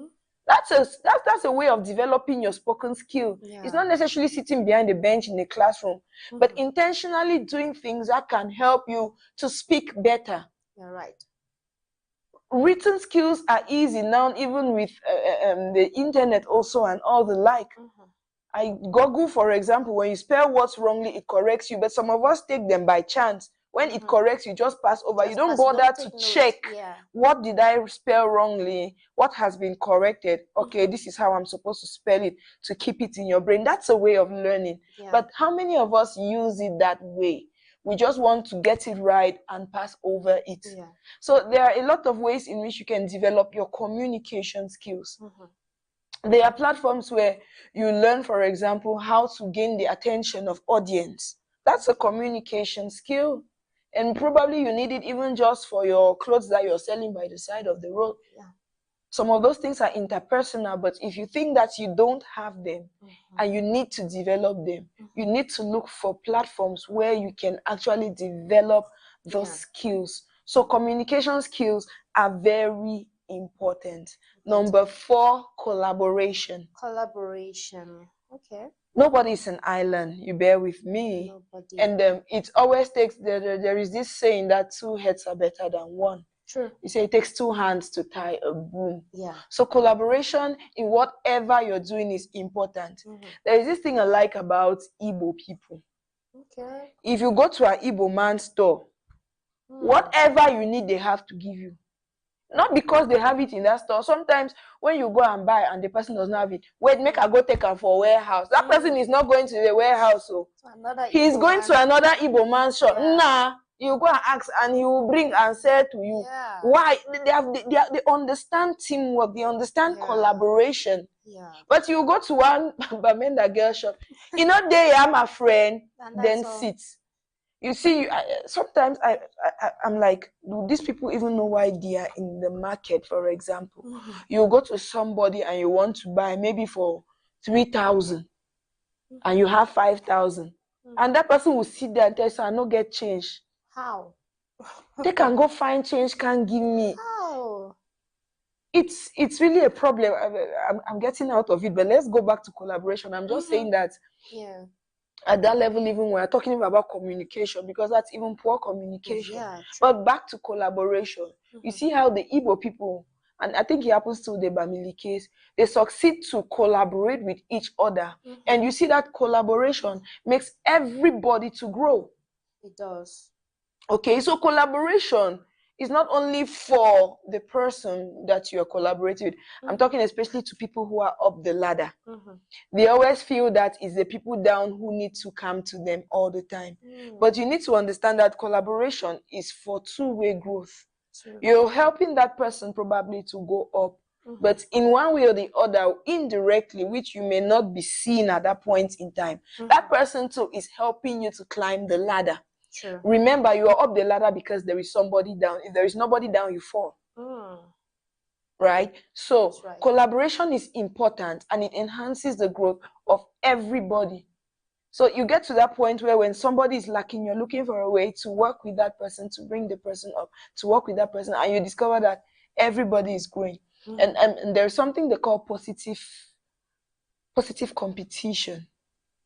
That's a way of developing your spoken skill. It's not necessarily sitting behind a bench in a classroom, but intentionally doing things that can help you to speak better. You're right. Written skills are easy now, even with the internet also and all the like. Google, for example, when you spell words wrongly, it corrects you, but some of us take them by chance. When it corrects, you just pass over. You don't bother to check, what did I spell wrongly? What has been corrected? Okay, this is how I'm supposed to spell it, to keep it in your brain. That's a way of learning. But how many of us use it that way? We just want to get it right and pass over it. So there are a lot of ways in which you can develop your communication skills. There are platforms where you learn, for example, how to gain the attention of audience. That's a communication skill. And probably you need it even just for your clothes that you're selling by the side of the road. Yeah. Some of those things are interpersonal, but if you think that you don't have them and you need to develop them, you need to look for platforms where you can actually develop those skills. So communication skills are very important. Number 4, collaboration. Collaboration. Okay. Nobody is an island, you bear with me. Nobody. And it always takes, there is this saying that 2 heads are better than 1. True. You say it takes 2 hands to tie a broom. Yeah. So collaboration in whatever you're doing is important. There is this thing I like about Igbo people. Okay. If you go to an Igbo man's store, whatever you need, they have to give you. Not because they have it in that store. Sometimes when you go and buy and the person does not have it, wait, make her go take her for a warehouse. That person is not going to the warehouse. So he's going to another Igbo man's shop. Yeah. Nah, you go and ask and he will bring and say to you. Yeah. Why? They understand teamwork. They understand collaboration. Yeah. But you go to one Bamenda girl shop, you know, they are my friend, And then that's all. sit. You see, sometimes I'm like, do these people even know why they are in the market, for example? You go to somebody and you want to buy maybe for 3,000 and you have 5,000. And that person will sit there and tell you, I no get change. How? They can go find change, can't give me. How? It's really a problem. I'm getting out of it, but let's go back to collaboration. I'm just saying that at that level, even when we're talking about communication, because that's even poor communication. Yeah, but back to collaboration, you see how the Igbo people, and I think it happens to the Bamili case, they succeed to collaborate with each other. And you see that collaboration makes everybody to grow. It does. Okay, so collaboration is not only for the person that you're collaborating with. I'm talking especially to people who are up the ladder. They always feel that it's the people down who need to come to them all the time. But you need to understand that collaboration is for two-way growth. True. You're helping that person probably to go up, but in one way or the other, indirectly, which you may not be seeing at that point in time, that person too is helping you to climb the ladder. True. Remember, you are up the ladder because there is somebody down. If there is nobody down, you fall. Right? So right. Collaboration is important and it enhances the growth of everybody. So you get to that point where when somebody is lacking, you're looking for a way to work with that person, to bring the person up, to work with that person, and you discover that everybody is growing. And there's something they call positive competition.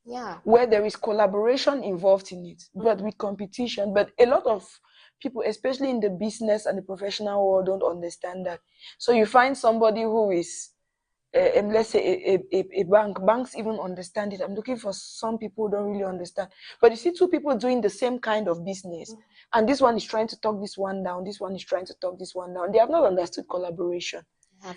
Yeah. Where there is collaboration involved in it, but with competition. But a lot of people, especially in the business and the professional world, don't understand that. So you find somebody who is, let's say, a bank. Banks even understand it. I'm looking for some people who don't really understand. But you see two people doing the same kind of business, and this one is trying to talk this one down, this one is trying to talk this one down. They have not understood collaboration.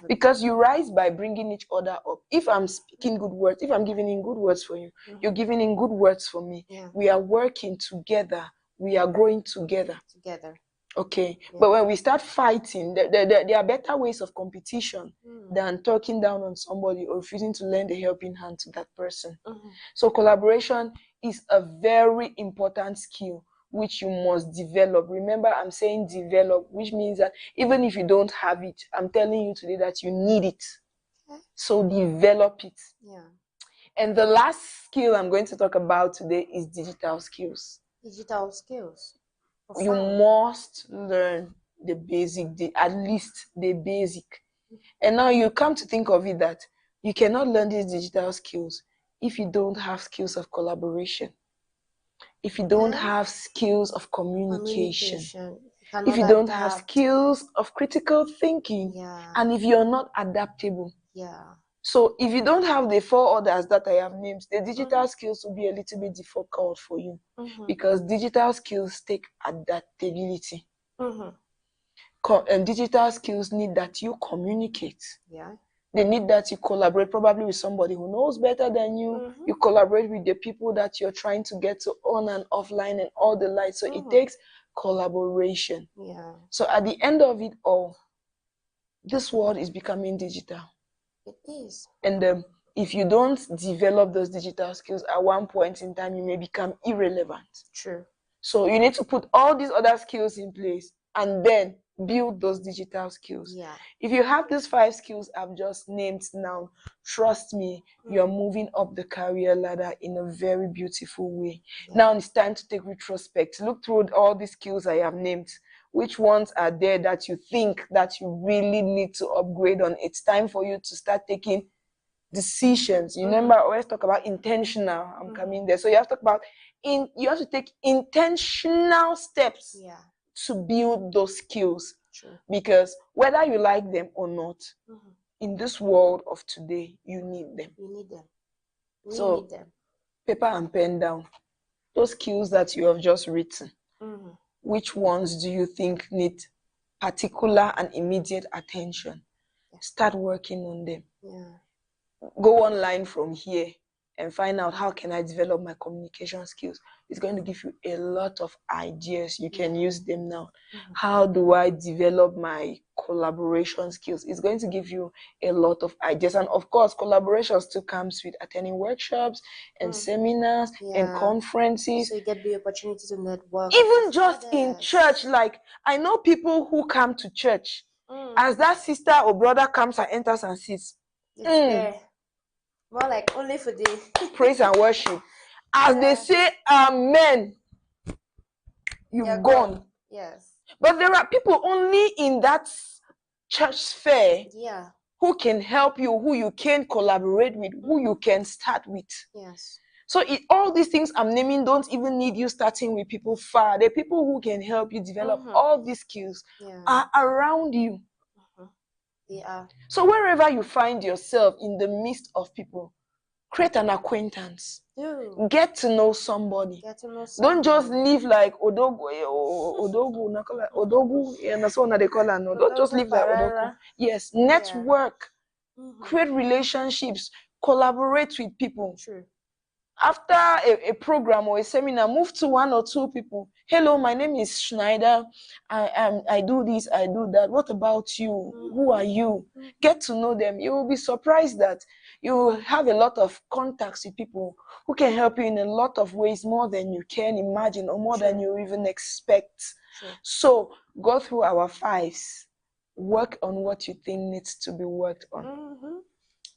Because you rise by bringing each other up. If I'm speaking good words, if I'm giving in good words for you, you're giving in good words for me. Yeah. We are working together. We are growing together. Okay. Yeah. But when we start fighting, there are better ways of competition than talking down on somebody or refusing to lend a helping hand to that person. So collaboration is a very important skill which you must develop. Remember, I'm saying develop, which means that even if you don't have it, I'm telling you today that you need it. So develop it. Yeah. And the last skill I'm going to talk about today is digital skills. Digital skills. You must learn the basic, at least the basic. And now you come to think of it that you cannot learn these digital skills if you don't have skills of collaboration. If you don't have skills of communication. If you don't have skills of critical thinking, and if you're not adaptable. So if you don't have the 4 others that I have named, the digital skills will be a little bit difficult for you because digital skills take adaptability. And digital skills need that you communicate. They need that you collaborate probably with somebody who knows better than you. You collaborate with the people that you're trying to get to on and offline and all the lights. So it takes collaboration. So at the end of it all, this world is becoming digital. It is. And if you don't develop those digital skills, at one point in time, you may become irrelevant. True. So you need to put all these other skills in place and then build those digital skills. Yeah. If you have these 5 skills I've just named now, trust me, you're moving up the career ladder in a very beautiful way. Yeah. Now it's time to take retrospect. Look through all the skills I have named. Which ones are there that you think that you really need to upgrade on? It's time for you to start taking decisions. You remember I always talk about intentional. I'm coming there. So you have to talk about you have to take intentional steps to build those skills. True. Because whether you like them or not, in this world of today, you need them. You need them. We need them. Paper and pen down. Those skills that you have just written. Which ones do you think need particular and immediate attention? Start working on them. Yeah. Go online from here and find out how can I develop my communication skills. It's going to give you a lot of ideas. You can use them now. How do I develop my collaboration skills? It's going to give you a lot of ideas. And of course, collaboration still comes with attending workshops and seminars and conferences. So you get the opportunity to network. Even just in church, like I know people who come to church. As that sister or brother comes and enters and sits. More like only for the praise and worship. As they say amen, you've gone. Yes. But there are people only in that church sphere who can help you, who you can collaborate with, who you can start with. Yes. So all these things I'm naming don't even need you starting with people far. The people who can help you develop all these skills are around you. They are. So wherever you find yourself in the midst of people, create an acquaintance. Get to know somebody. Don't just live like Odogu, and that's what they call it. No, don't just live like Odogu. Yes, network, create relationships, collaborate with people. True. After a program or a seminar, move to 1 or 2 people. Hello, my name is Schneider. I do this, I do that. What about you? Who are you? Get to know them. You will be surprised that you will have a lot of contacts with people who can help you in a lot of ways, more than you can imagine or more than you even expect. So go through our 5s. Work on what you think needs to be worked on.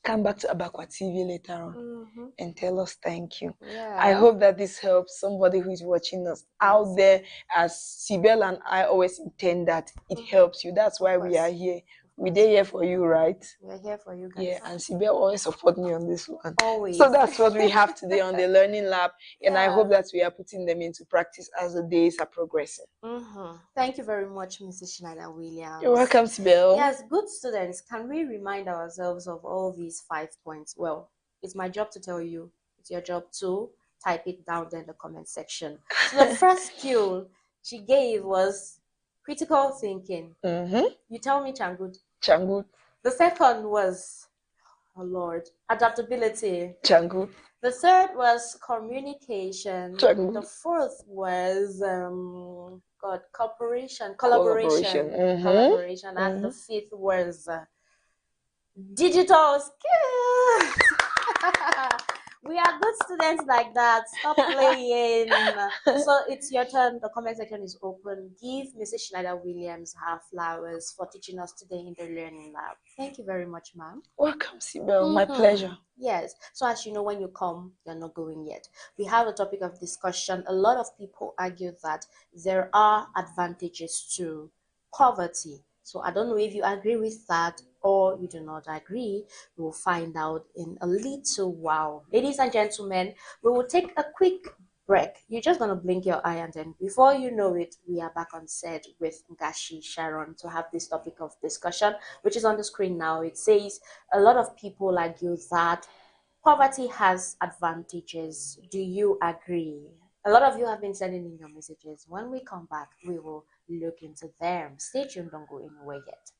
Come back to Abakwa TV later on and tell us thank you. I hope that this helps somebody who is watching us out there, as Sibel and I always intend that it helps you. That's why we are here. We're here for you, right? We're here for you guys. Yeah, and Sibel always support me on this one. Always. So that's what we have today on the Learning Lab. And I hope that we are putting them into practice as the days are progressing. Thank you very much, Mrs. Schneider Williams. You're welcome, Sibel. Yes, good students, can we remind ourselves of all these 5 points? Well, it's my job to tell you. It's your job to type it down there in the comment section. So the first skill she gave was critical thinking. You tell me, Changut. Changut. The second was, oh Lord, adaptability. Changut. The third was communication. Changut. The fourth was collaboration. And the fifth was digital skills. We are good students like that. Stop playing. So it's your turn. The comment section is open. Give Mrs. Schneider Williams her flowers for teaching us today in the Learning Lab. Thank you very much, ma'am. Welcome, Sibel. My pleasure. Yes. So as you know, when you come, you're not going yet. We have a topic of discussion. A lot of people argue that there are advantages to poverty. So I don't know if you agree with that or you do not agree. We will find out in a little while. Ladies and gentlemen, we will take a quick break. You're just going to blink your eye, and then before you know it, we are back on set with Ngashi Sharon to have this topic of discussion, which is on the screen now. It says a lot of people argue that poverty has advantages. Do you agree? A lot of you have been sending in your messages. When we come back, we will look into them. Stay tuned, don't go anywhere yet.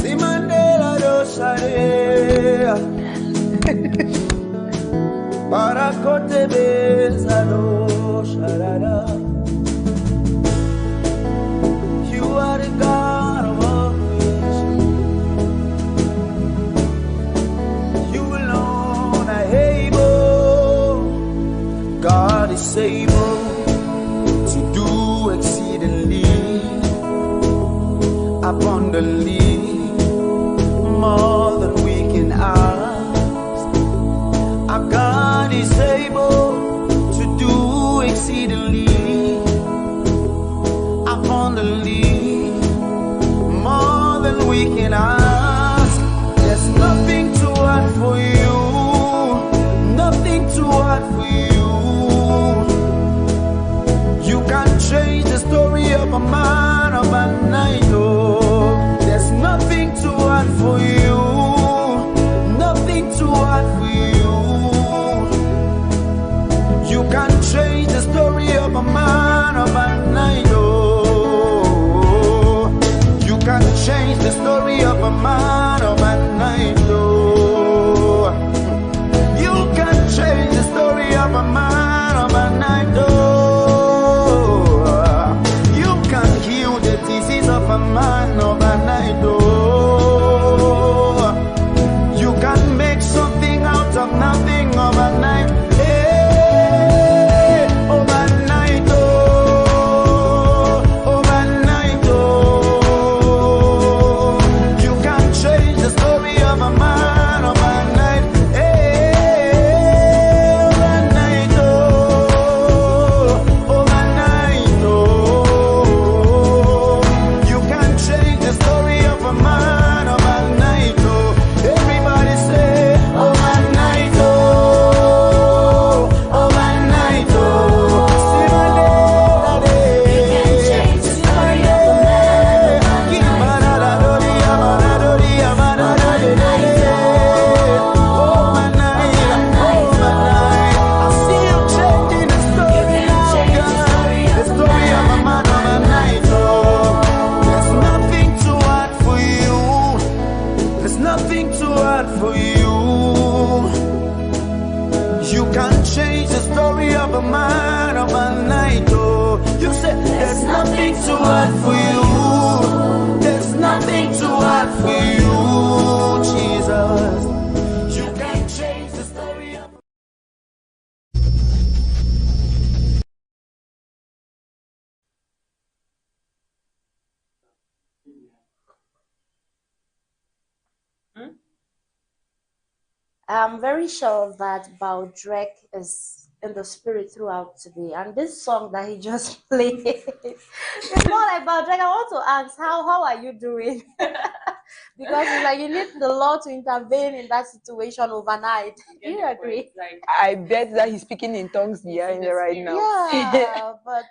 Simandela dosarea Barakote beza dosarada. You are the God of all creation. is able to do exceedingly, abundantly, more than we can ask. Our God is able to do exceedingly, abundantly, more than we can ask. There's nothing too hard for you, nothing too hard for you. You can change the story of a man overnight, oh. There's nothing too hard for you, nothing too hard for you. You can change the story of a man overnight, oh. You can change the story of a man overnight, oh. You can change the story of a man overnight, oh. You can heal the disease of a man overnight, oh. You can make something out of nothing overnight. Hey, overnight, oh, overnight, oh. You can change the story of a man overnight. Hey, overnight, oh, overnight, oh. You can change the story of a man overnight, oh. Everybody say overnight, oh, overnight, oh. See my day, you can change the story of a man overnight. I see you changing the story now, God. The story of a man overnight, oh. There's nothing too hard for you. There's nothing too hard for you. You can change the story of a man overnight, oh. You said there's nothing too hard for you. There's nothing too hard for you, Jesus. You can change the story of I'm very sure that Baldrek is in the spirit throughout today. And this song that he just played, it's more like Baldrek. I want to ask, how are you doing? Because it's like you need the Lord to intervene in that situation overnight. Do you agree? I bet that he's speaking in tongues behind there right now. Yeah, but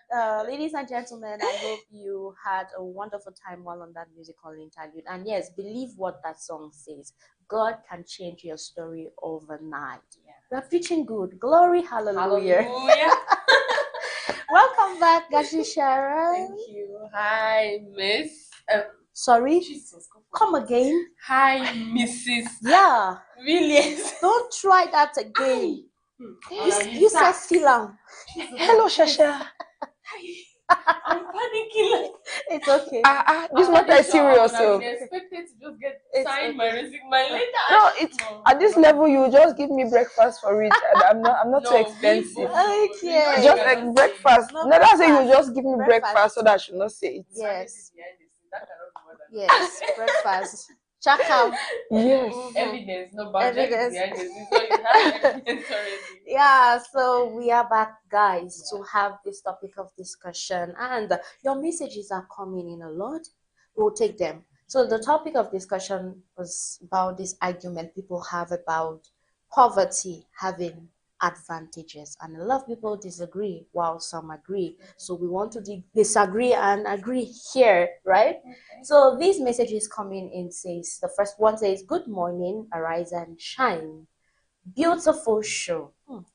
ladies and gentlemen, I hope you had a wonderful time while on that musical interlude. And yes, believe what that song says. God can change your story overnight. Yeah. We're preaching good. Glory, hallelujah. Hallelujah. Welcome back, Gashi Sharon. Thank you. Hi, Miss. Sorry? Jesus, come again. Hi, Mrs. Yeah. Williams. Don't try that again. You said Silam. Hello, Shasha. I'm panicking. It's okay. This matter is serious. So. I expected to just get signed my resume later. No, it's at this level. You just give me breakfast for it. I'm not too expensive. Okay. Just like breakfast. No, that's why you just give me breakfast so that I should not say it. Yes. Yes, breakfast. Chakam. Yes. Evidence, no evidence. So you have evidence already. Yeah, so we are back, guys, to have this topic of discussion, and your messages are coming in a lot. We'll take them. So the topic of discussion was about this argument people have about poverty having advantages, and a lot of people disagree while some agree. So we want to disagree and agree here, right? Okay. So these messages coming in says, the first one says, good morning, arise and shine. Beautiful show.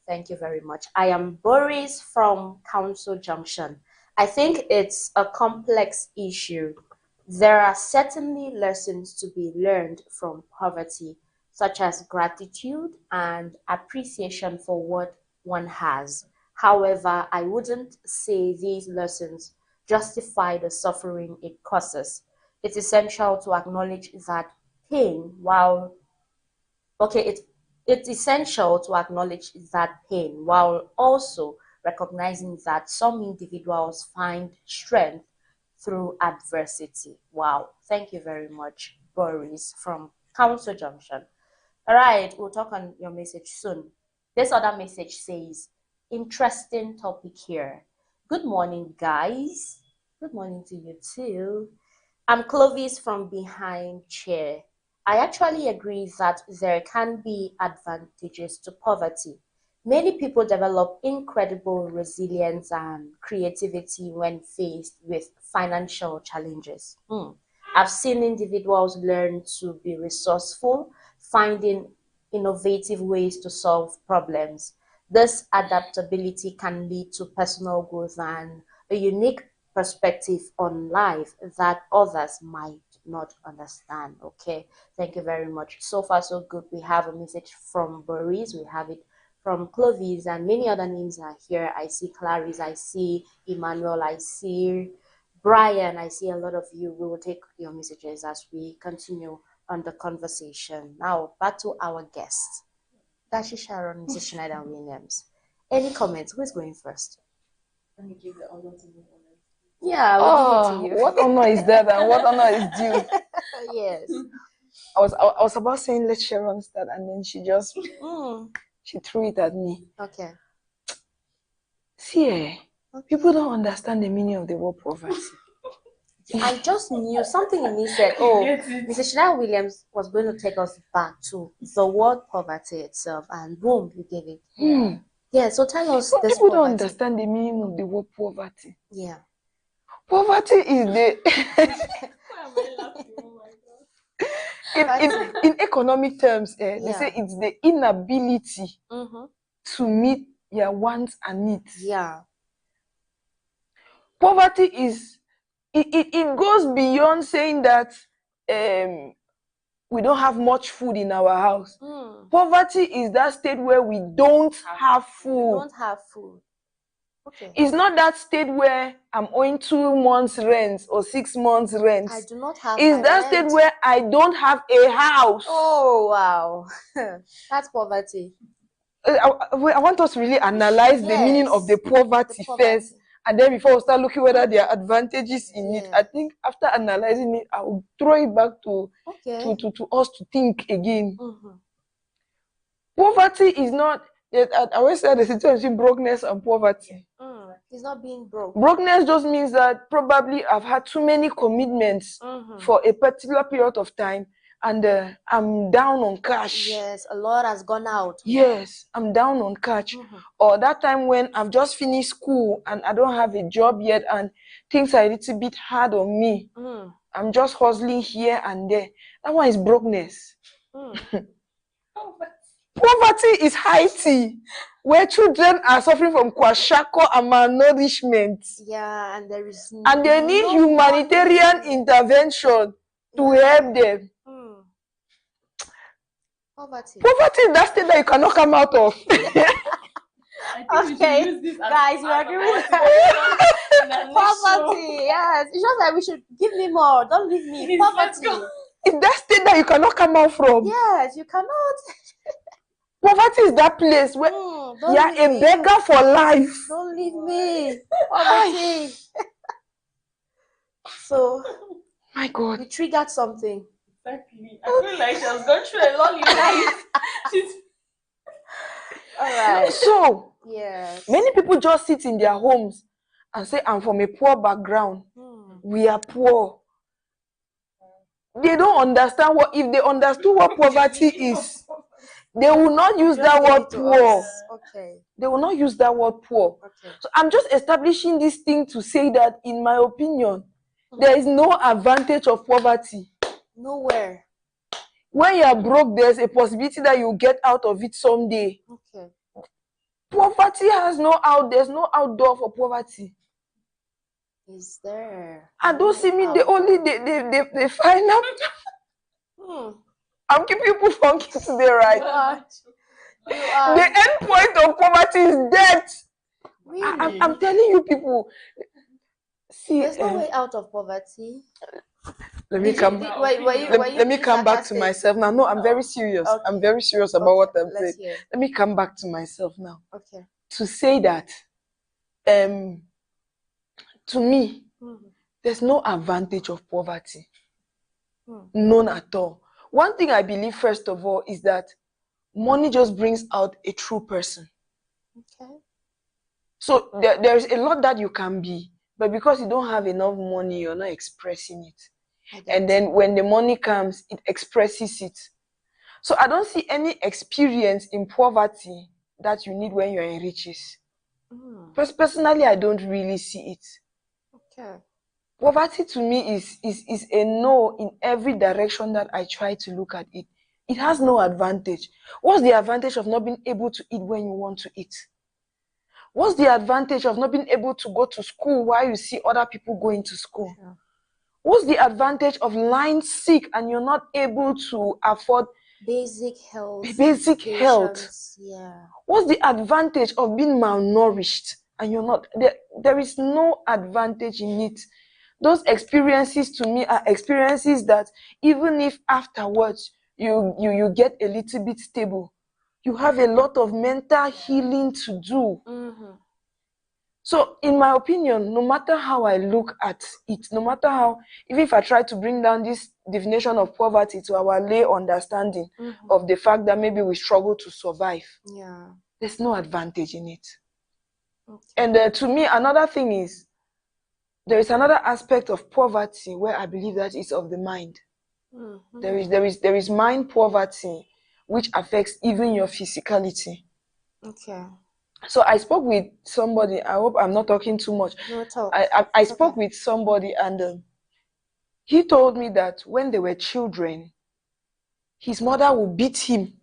Thank you very much. I am Boris from Council Junction. I think it's a complex issue. There are certainly lessons to be learned from poverty, such as gratitude and appreciation for what one has. However, I wouldn't say these lessons justify the suffering it causes. It's essential to acknowledge that pain, it's essential to acknowledge that pain while also recognizing that some individuals find strength through adversity. Wow. Thank you very much, Boris from Council Junction. All right, we'll talk on your message soon. This other message says, interesting topic here. Good morning, guys. Good morning to you too. I'm Clovis from Behind Chair. I actually agree that there can be advantages to poverty. Many people develop incredible resilience and creativity when faced with financial challenges. I've seen individuals learn to be resourceful, finding innovative ways to solve problems. This adaptability can lead to personal growth and a unique perspective on life that others might not understand. Okay, thank you very much. So far so good. We have a message from Boris, we have it from Clovis, and many other names are here. I see Clarice, I see Emmanuel, I see Brian, I see a lot of you. We will take your messages as we continue on the conversation. Now back to our guest, Dashi Sharon, Mrs. Schneider Williams. Any comments? Who's going first? Let me give the honor to me. Yeah, we'll give it to you. What honor is that and what honor is due? Yes. I was about saying let Sharon start, and then she just she threw it at me. Okay. See, people don't understand the meaning of the word poverty. I just knew something in me said, oh, Mrs. Schneider Williams was going to take us back to the word poverty itself, and boom, you gave it. Yeah, so tell us Some this people poverty. don't understand the meaning of the word poverty. Yeah. Poverty is the in economic terms, they say it's the inability to meet your wants and needs. Yeah. Poverty is it goes beyond saying that we don't have much food in our house. Poverty is that state where we don't have food. We don't have food. Okay. It's not that state where I'm owing 2 months rent or 6 months rent. I do not have. It's that state where I don't have a house. Oh wow, that's poverty. I want us to really analyze the meaning of the poverty first, and then before we start looking whether there are advantages in it. I think after analyzing it, I will throw it back to us to think again. Poverty is not. I always say the situation between brokenness and poverty. It's not being broke. Brokenness just means that probably I've had too many commitments for a particular period of time, and I'm down on cash. Yes, a lot has gone out. Yes, I'm down on cash. Or that time when I've just finished school and I don't have a job yet, and things are a little bit hard on me. I'm just hustling here and there. That one is brokenness. Poverty is high tea, where children are suffering from kwashiorkor and malnourishment. Yeah, and there is and they need humanitarian intervention to help them. Poverty. Poverty is that state that you cannot come out of. Okay, guys, we agree with that. Poverty, yes. It's just like we should give me more. Don't leave me. Poverty. It's that state that you cannot come out from. Yes, you cannot. Poverty is that place where you are a beggar for life. Don't leave me. Poverty. So, my God, we triggered something. Exactly. I feel like she has gone through a long life. All right. So, yes, many people just sit in their homes and say, I'm from a poor background. We are poor. They don't understand what, if they understood what poverty is, they will not use that word poor. Okay. They will not use that word poor. Okay. So I'm just establishing this thing to say that, in my opinion, there is no advantage of poverty. Nowhere. When you are broke, there's a possibility that you'll get out of it someday. Okay. Poverty has no out. There's no outdoor for poverty. Is there? And don't see me. They find out. I'm keeping people funky today, right? The end point of poverty is death. Really? I'm telling you, people. See, there's no way out of poverty. Let me come. Let me come back to myself now. No, I'm very serious. Okay. I'm very serious about what I'm saying. Let me come back to myself now. Okay. To say that to me, there's no advantage of poverty. None at all. One thing I believe, first of all, is that money just brings out a true person. Okay. So there's a lot that you can be, but because you don't have enough money, you're not expressing it. And then when the money comes, it expresses it. So I don't see any experience in poverty that you need when you're in riches. Personally, I don't really see it. Okay. Poverty to me is a no in every direction that I try to look at it. It has no advantage. What's the advantage of not being able to eat when you want to eat? What's the advantage of not being able to go to school while you see other people going to school? Yeah. What's the advantage of lying sick and you're not able to afford basic health? Yeah. What's the advantage of being malnourished and you're not? There is no advantage in it. Those experiences to me are experiences that even if afterwards you get a little bit stable, you have a lot of mental healing to do. So in my opinion, no matter how I look at it, no matter how, even if I try to bring down this definition of poverty to our lay understanding of the fact that maybe we struggle to survive, there's no advantage in it. And to me, another thing is, there is another aspect of poverty where I believe that is of the mind. There is mind poverty, which affects even your physicality. Okay. So I spoke with somebody. I hope I'm not talking too much. No, talk. I spoke with somebody, and he told me that when they were children, his mother would beat him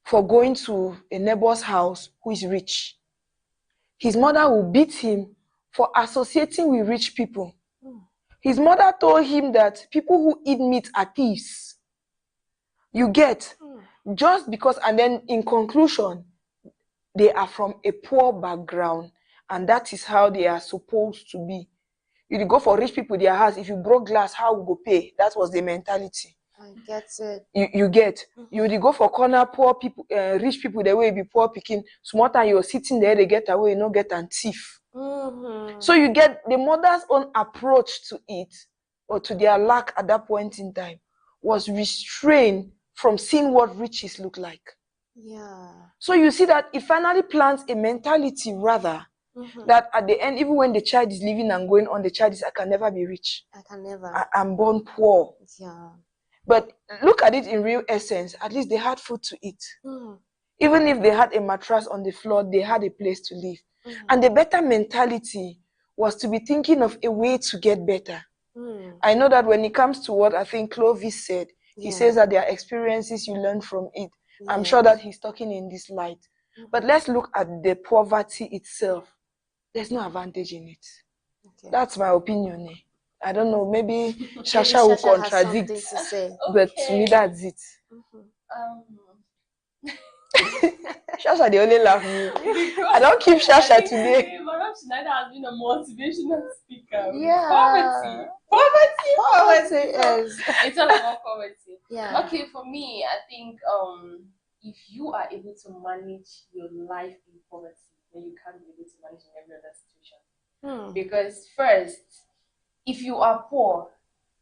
for going to a neighbor's house who is rich. His mother would beat him for associating with rich people. His mother told him that people who eat meat are thieves. You get? Just because, and then in conclusion, they are from a poor background, and that is how they are supposed to be. You go for rich people, their house, if you broke glass, how we go pay? That was the mentality. I get it. You get. You go for corner poor people, rich people, the way you be poor picking. Small time you're sitting there, they get away, you no get and thief. So you get the mother's own approach to it, or to their lack at that point in time, was restrained from seeing what riches look like. Yeah. So you see that it finally plants a mentality rather that at the end, even when the child is living and going on, the child is, I can never be rich. I can never. I'm born poor. Yeah. But look at it in real essence. At least they had food to eat. Even if they had a mattress on the floor, they had a place to live. And the better mentality was to be thinking of a way to get better. I know that when it comes to what I think Clovis said, he says that there are experiences you learn from it. I'm sure that he's talking in this light. But let's look at the poverty itself. There's no advantage in it. Okay. That's my opinion. I don't know, maybe Shasha will contradict, but to me that's it. Shasha, they only laugh me. I don't keep Shasha today. Madam Schneider has been a motivational speaker. Yeah. Poverty. Yes. It's all about poverty. Yeah. Okay, for me, I think if you are able to manage your life in poverty, then you can't be able to manage in every other situation. Because first, if you are poor,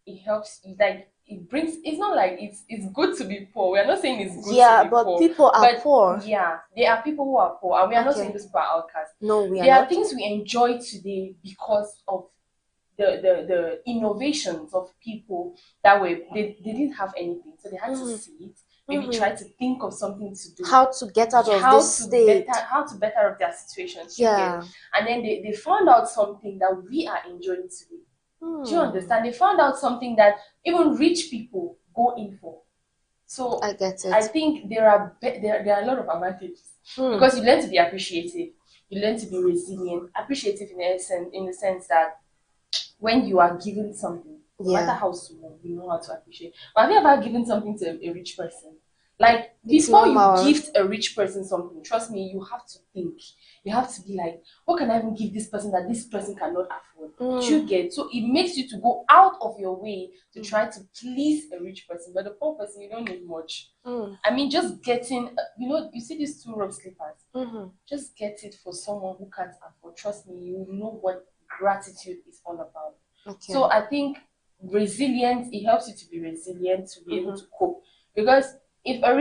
it helps you, like it brings, it's not like it's good to be poor. We are not saying it's good to be poor. Yeah, but people are poor. Yeah, there are people who are poor, and we are not saying those people are outcasts. No, we are There not. are things we enjoy today because of the innovations of people that were they didn't have anything, so they had to see it. Maybe try to think of something to do. How to get out of this state. How to better up their situations. Yeah. And then they found out something that we are enjoying today. Do you understand? They found out something that even rich people go in for. So I get it. I think there are a lot of advantages because you learn to be appreciative, you learn to be resilient, appreciative in the sense that when you are given something, no matter how small, you know how to appreciate. But have you ever given something to a rich person Like, It's before normal. you gift a rich person something, trust me, you have to think. You have to be like, what can I even give this person that this person cannot afford? Do you get? So it makes you to go out of your way to try to please a rich person. But the poor person, you don't need much. I mean, just getting, you see these 2 rope slippers. Just get it for someone who can't afford. Trust me, you know what gratitude is all about. Okay. So I think resilience, it helps you to be resilient, to be able to cope. Because if a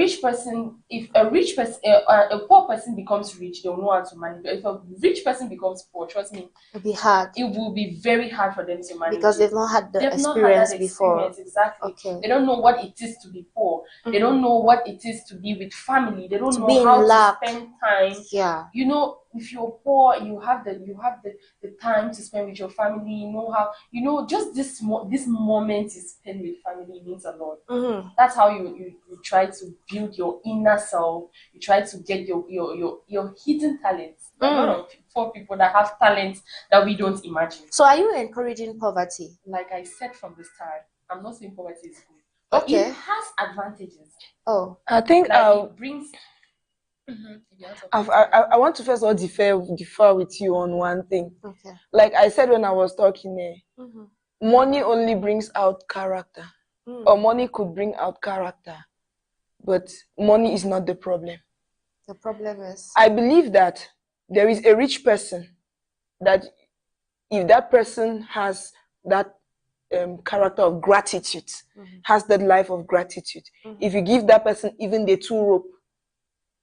poor person becomes rich, they'll know how to manage. But if a rich person becomes poor, trust me, it'll be hard. It will be very hard for them to manage because they've not had the experience before. Exactly. Okay. They don't know what it is to be poor. They don't know what it is to be with family. They don't To know be in how lack. to spend time. Yeah. If you're poor, you have the time to spend with your family. You know how just this moment you spend with family means a lot. That's how you try to build your inner self. You try to get your hidden talents. There are a lot of poor people that have talents that we don't imagine. So are you encouraging poverty? Like I said from the start, I'm not saying poverty is good, but Okay. it has advantages. Oh, I think it brings. I want to first of all differ with you on one thing. okay. Like I said when I was talking, money only brings out character, or money could bring out character, but money is not the problem. The problem is, I believe that there is a rich person that if that person has that character of gratitude, has that life of gratitude, if you give that person even the 2 rope,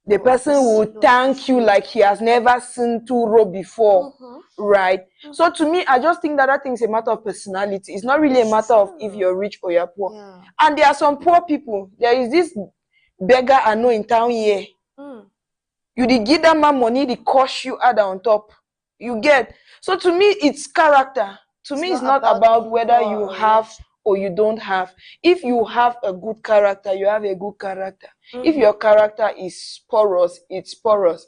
the person will thank you like he has never seen 2 rope before, right? So to me, I just think that thing is a matter of personality. It's not really a matter of if you're rich or you're poor. yeah. And there are some poor people. There is this beggar I know in town here. You did give that man money, they cost you other on top. You get. So to me, it's character. To me, it's not about whether you have or you don't have. If you have a good character, you have a good character. If your character is porous, it's porous.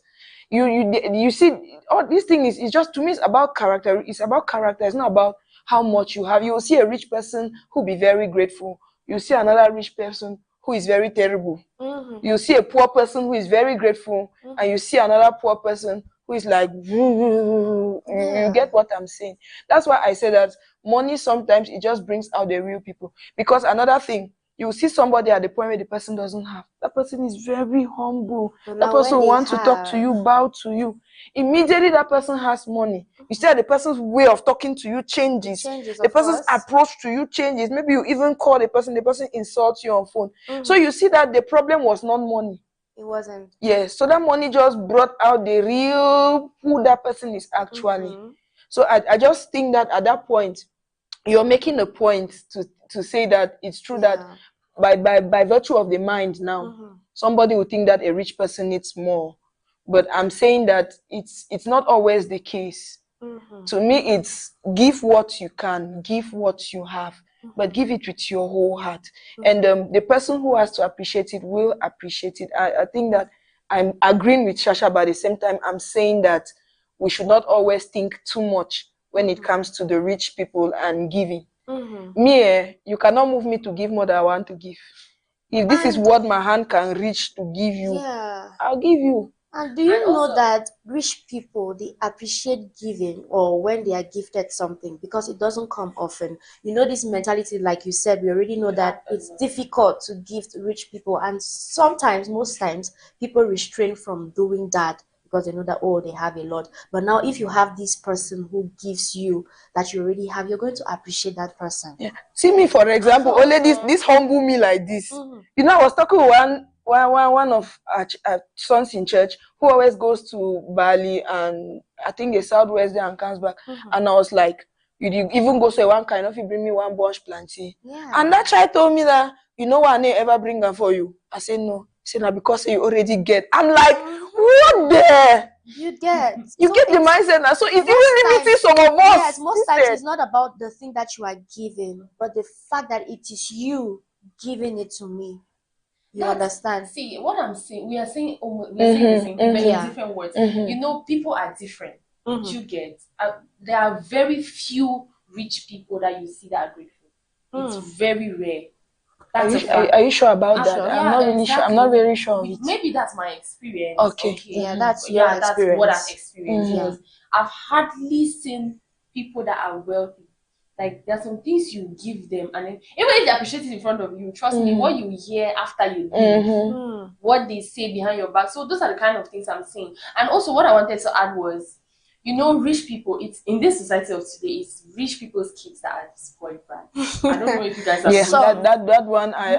You see, all this thing is just, to me, it's about character. It's about character. It's not about how much you have. You will see a rich person who be very grateful. You see another rich person who is very terrible. You see a poor person who is very grateful, and you see another poor person who is like, you get what I'm saying? That's why I say that money sometimes it just brings out the real people. Because another thing, you see somebody at the point where the person doesn't have. That person is very humble. That person wants to talk to you, bow to you. Immediately that person has money. You see that the person's way of talking to you changes. The person's approach to you changes. Maybe you even call the person insults you on phone. So you see that the problem was not money. It wasn't. Yes. So that money just brought out the real who that person is actually. So I just think that at that point, you're making a point to say that it's true that by virtue of the mind now, somebody would think that a rich person needs more. But I'm saying that it's not always the case. To me, it's give what you can, give what you have, but give it with your whole heart. And the person who has to appreciate it will appreciate it. I think that I'm agreeing with Shasha, but at the same time, I'm saying that we should not always think too much when it comes to the rich people and giving. Me, you cannot move me to give more than I want to give. If this is what my hand can reach to give you, I'll give you. And do you know that rich people, they appreciate giving or when they are gifted something because it doesn't come often. You know, this mentality, like you said, we already know that it's difficult to gift rich people. And sometimes, most times, people restrain from doing that because they know that, oh, they have a lot. But now if you have this person who gives you that you already have, you're going to appreciate that person. Yeah. See me, for example, only this humble me like this. You know, I was talking with one of our sons in church who always goes to Bali and I think the Southwest there and comes back. And I was like, you even go say one kind of, you bring me one bunch plantain. And that child told me that, you know what, I never bring them for you. I said, no. He said, no, because you already get. I'm like, what the? You get. You so get the mindset now. So it's even limiting some of us. Yes, most times it's not about the thing that you are giving, but the fact that it is you giving it to me. You understand? See, what I'm saying, we are saying the same thing, but in different words. You know, people are different. You get. There are very few rich people that you see that are grateful. It's very rare. That's a fact. Are you sure about I'm that? sure. I'm Yeah, not really sure. I'm not very sure of it. Maybe that's my experience. Okay. Yeah, That's your what I've experience. experienced. Yes. I've hardly seen people that are wealthy. Like there's some things you give them, and then, even if they appreciate it in front of you, trust me, what you hear after you leave, what they say behind your back. So those are the kind of things I'm saying. And also, what I wanted to add was, you know, rich people. It's in this society of today. It's rich people's kids that are spoiled brats. I don't know if you guys have seen that one. I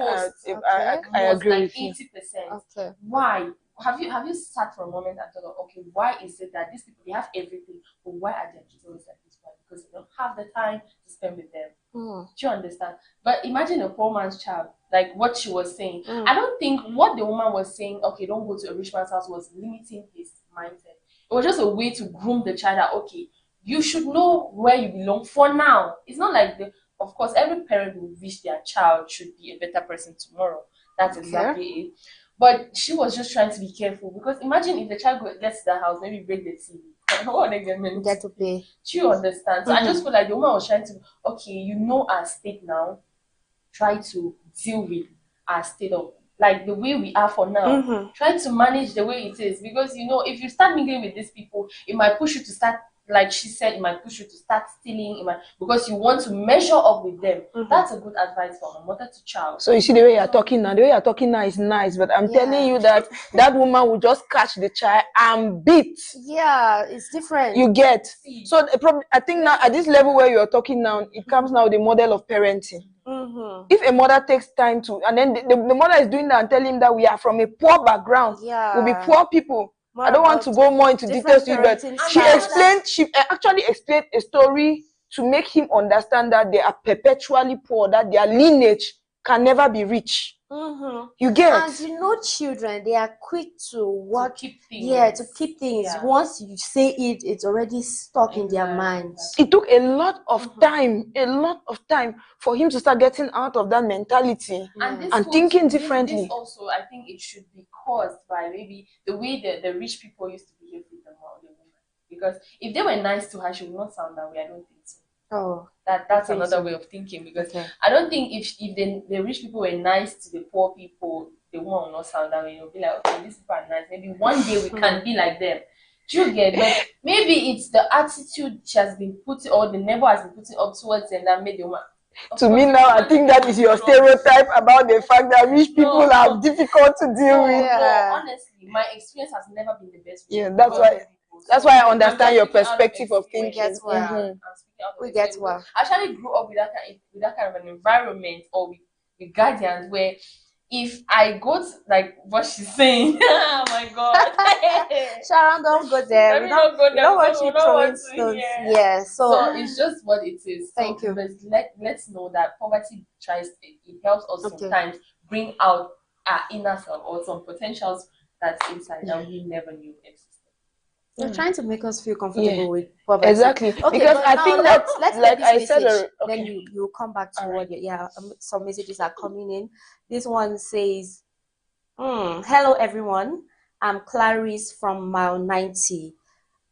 agree like with you. 80%. Okay. Why? Have you sat for a moment and thought, okay, why is it that these people, they have everything, but why are their kids always like this? Why? Because they don't have the time to spend with them. Do you understand? But imagine a poor man's child, like what she was saying. I don't think what the woman was saying, okay, don't go to a rich man's house, was limiting his mindset. It was just a way to groom the child that, okay, you should know where you belong for now. It's not like of course, every parent will wish their child should be a better person tomorrow. That's exactly it. But she was just trying to be careful, because imagine if the child gets to the house, maybe break the TV. What are they going Get to pay. Do you understand? So I just feel like the woman was trying to, okay, you know our state now, try to deal with our state of, like the way we are for now. Try to manage the way it is, because you know, if you start mingling with these people, it might push you to start, like she said, it might push you to start stealing, because you want to measure up with them. That's a good advice from a mother to child. So you see, the way you're talking now is nice, but I'm telling you that that woman will just catch the child and beat. Yeah, it's different. You get. So I think now at this level where you're talking now, it comes now the model of parenting. If a mother takes time to, and then the mother is doing that and telling him that we are from a poor background, we'll be poor people. I don't want to go more into details, but she actually explained a story to make him understand that they are perpetually poor, that their lineage can never be rich. You get. And you know, children, they are quick to keep things. Yeah, to keep things. Once you say it, it's already stuck in their minds. It took a lot of time for him to start getting out of that mentality and thinking differently. This also, I think it should be caused by maybe the way the rich people used to behave with the woman. Because if they were nice to her, she would not sound that way. I don't think so. Oh, that's another way of thinking, because I don't think if the rich people were nice to the poor people, the woman will not sound that way. You'll be like, okay, these people are nice. Maybe one day we can be like them. Do you get? But maybe it's the attitude she has been putting, or the neighbor has been putting up towards them, that made the woman. To me now, I think that is your stereotype about the fact that rich people are difficult to deal with. No, honestly, my experience has never been the best. Yeah, that's why I understand your perspective of thinking. We get well. I actually grew up with that kind of an environment, or with guardians, where if I go to, like what she's saying, oh my God, Sharon, don't go there. We don't want you throwing stones. Yeah, so it's just what it is. Thank you. But let's know that poverty it helps us sometimes bring out our inner self, or some potentials that's inside that we never knew existed. You're trying to make us feel comfortable with poverty. Exactly. Okay, because I think that, let's like take this I message, said, then you come back to what some messages are coming in. This one says, hello everyone. I'm Clarice from Mile 90.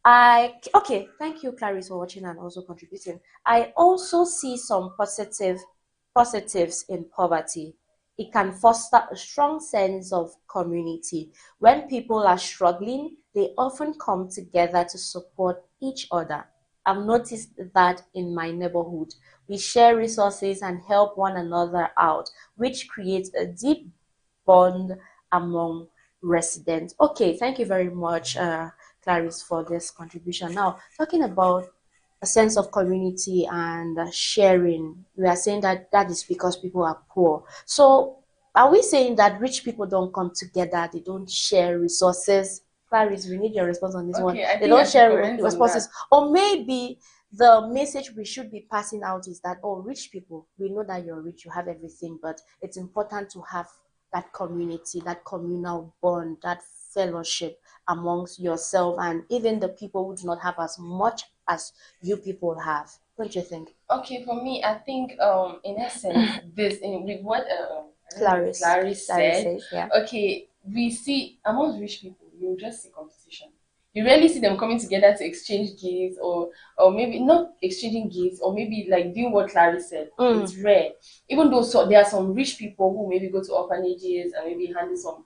Thank you, Clarice, for watching and also contributing. I also see some positives in poverty. It can foster a strong sense of community. When people are struggling, they often come together to support each other. I've noticed that in my neighborhood. We share resources and help one another out, which creates a deep bond among residents. Okay, thank you very much, Clarice, for this contribution. Now, talking about a sense of community and sharing, we are saying that is because people are poor. So are we saying that rich people don't come together, they don't share resources? Clarice, we need your response on this one. They don't share resources. Or maybe the message we should be passing out is that, oh, rich people, we know that you're rich, you have everything, but it's important to have that community, that communal bond, that fellowship amongst yourself and even the people who do not have as much as you people have. Don't you think? Okay, for me, I think in essence, with what Clarice said, okay, we see amongst rich people, you just see competition. You rarely see them coming together to exchange gifts, or maybe not exchanging gifts, or maybe like doing what Clary said. It's rare. Even though there are some rich people who maybe go to orphanages and maybe handle some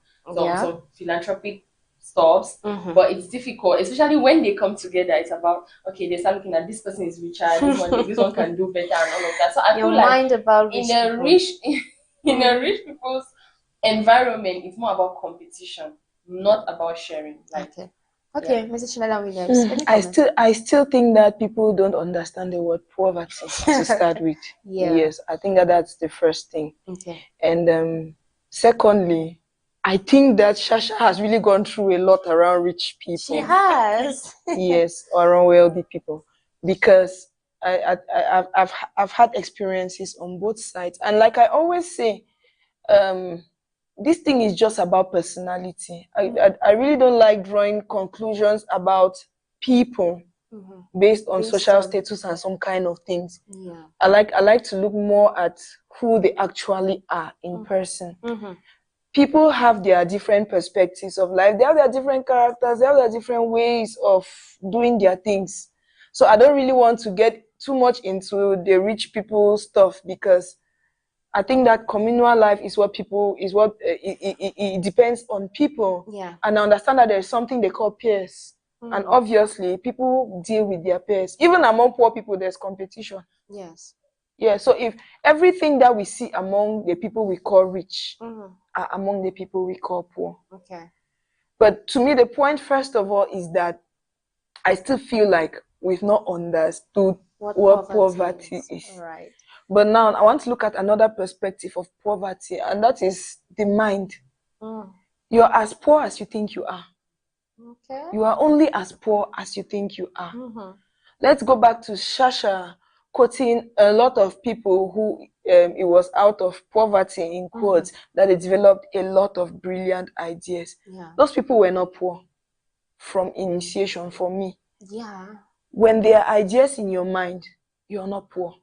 philanthropic stuffs, but it's difficult, especially when they come together. It's about, okay, they start looking at this person is richer, this one can do better and all of that. So I feel like in a rich people's environment, it's more about competition, not about sharing. Okay, Mrs. Chinela Williams. I still think that people don't understand the word poverty to start with. Yes, I think that's the first thing. Okay. And secondly, I think that Shasha has really gone through a lot around rich people. She has. Yes, around wealthy people, because I've had experiences on both sides, and like I always say, this thing is just about personality. I really don't like drawing conclusions about people based on social status and some kind of things. Yeah. I like to look more at who they actually are in person. People have their different perspectives of life. They have their different characters. They have their different ways of doing their things. So I don't really want to get too much into the rich people stuff, because I think that communal life is what it depends on people. Yeah. And I understand that there's something they call peers. And obviously, people deal with their peers. Even among poor people, there's competition. Yes. Yeah, so if everything that we see among the people we call rich are among the people we call poor. Okay. But to me, the point, first of all, is that I still feel like we've not understood what poverty is. Right. But now I want to look at another perspective of poverty, and that is the mind. You're as poor as you think you are. Okay. You are only as poor as you think you are. Let's go back to Shasha quoting a lot of people who it was out of poverty, in quotes, that they developed a lot of brilliant ideas. Yeah. Those people were not poor from initiation for me. Yeah. When there are ideas in your mind, you're not poor.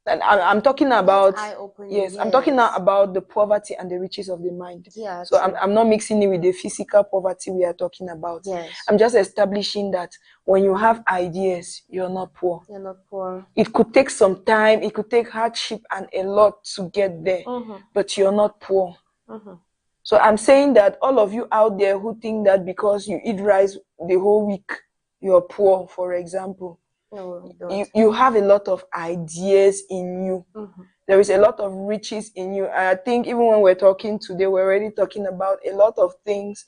And I'm talking about, yes, I'm talking now about the poverty and the riches of the mind. Yeah. So I'm not mixing it with the physical poverty we are talking about. Yes. I'm just establishing that when you have ideas, you're not poor. You're not poor. It could take some time, it could take hardship and a lot to get there, but you're not poor. So I'm saying that all of you out there who think that because you eat rice the whole week, you're poor, for example. No, you don't. You have a lot of ideas in you. There is a lot of riches in you. And I think even when we're talking today, we're already talking about a lot of things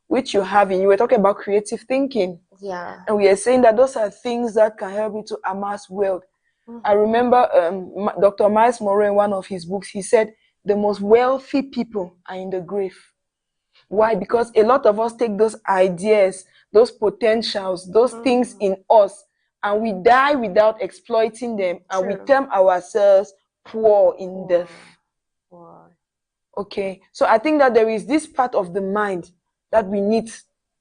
which you have in you. We're talking about creative thinking. Yeah. And we are saying that those are things that can help you to amass wealth. I remember Dr. Miles Monroe, in one of his books, he said, the most wealthy people are in the grave. Why? Because a lot of us take those ideas, those potentials, those things in us, and we die without exploiting them, and we term ourselves poor in death. Okay, so I think that there is this part of the mind that we need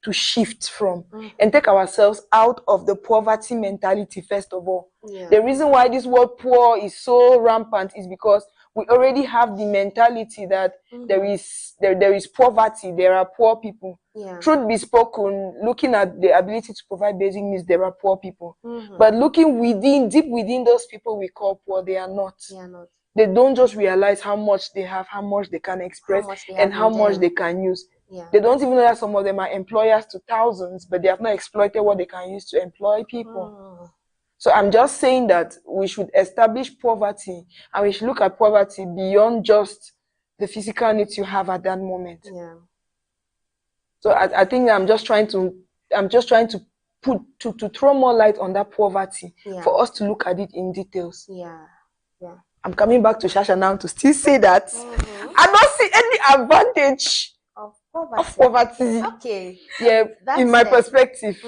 to shift from and take ourselves out of the poverty mentality, first of all. Yeah. The reason why this word poor is so rampant is because we already have the mentality that there is poverty, there are poor people. Yeah. Truth be spoken, looking at the ability to provide basic needs, there are poor people. But looking deep within those people we call poor, they are not. They are not. They don't just realize how much they have, how much they can express, and how much they can use. Yeah. They don't even know that some of them are employers to thousands, but they have not exploited what they can use to employ people. So I'm just saying that we should establish poverty, and we should look at poverty beyond just the physical needs you have at that moment. Yeah. So I think I'm just trying to throw more light on that poverty for us to look at it in details. Yeah. Yeah. I'm coming back to Shasha now to still say that I don't see any advantage of poverty. Okay. Yeah, in my perspective.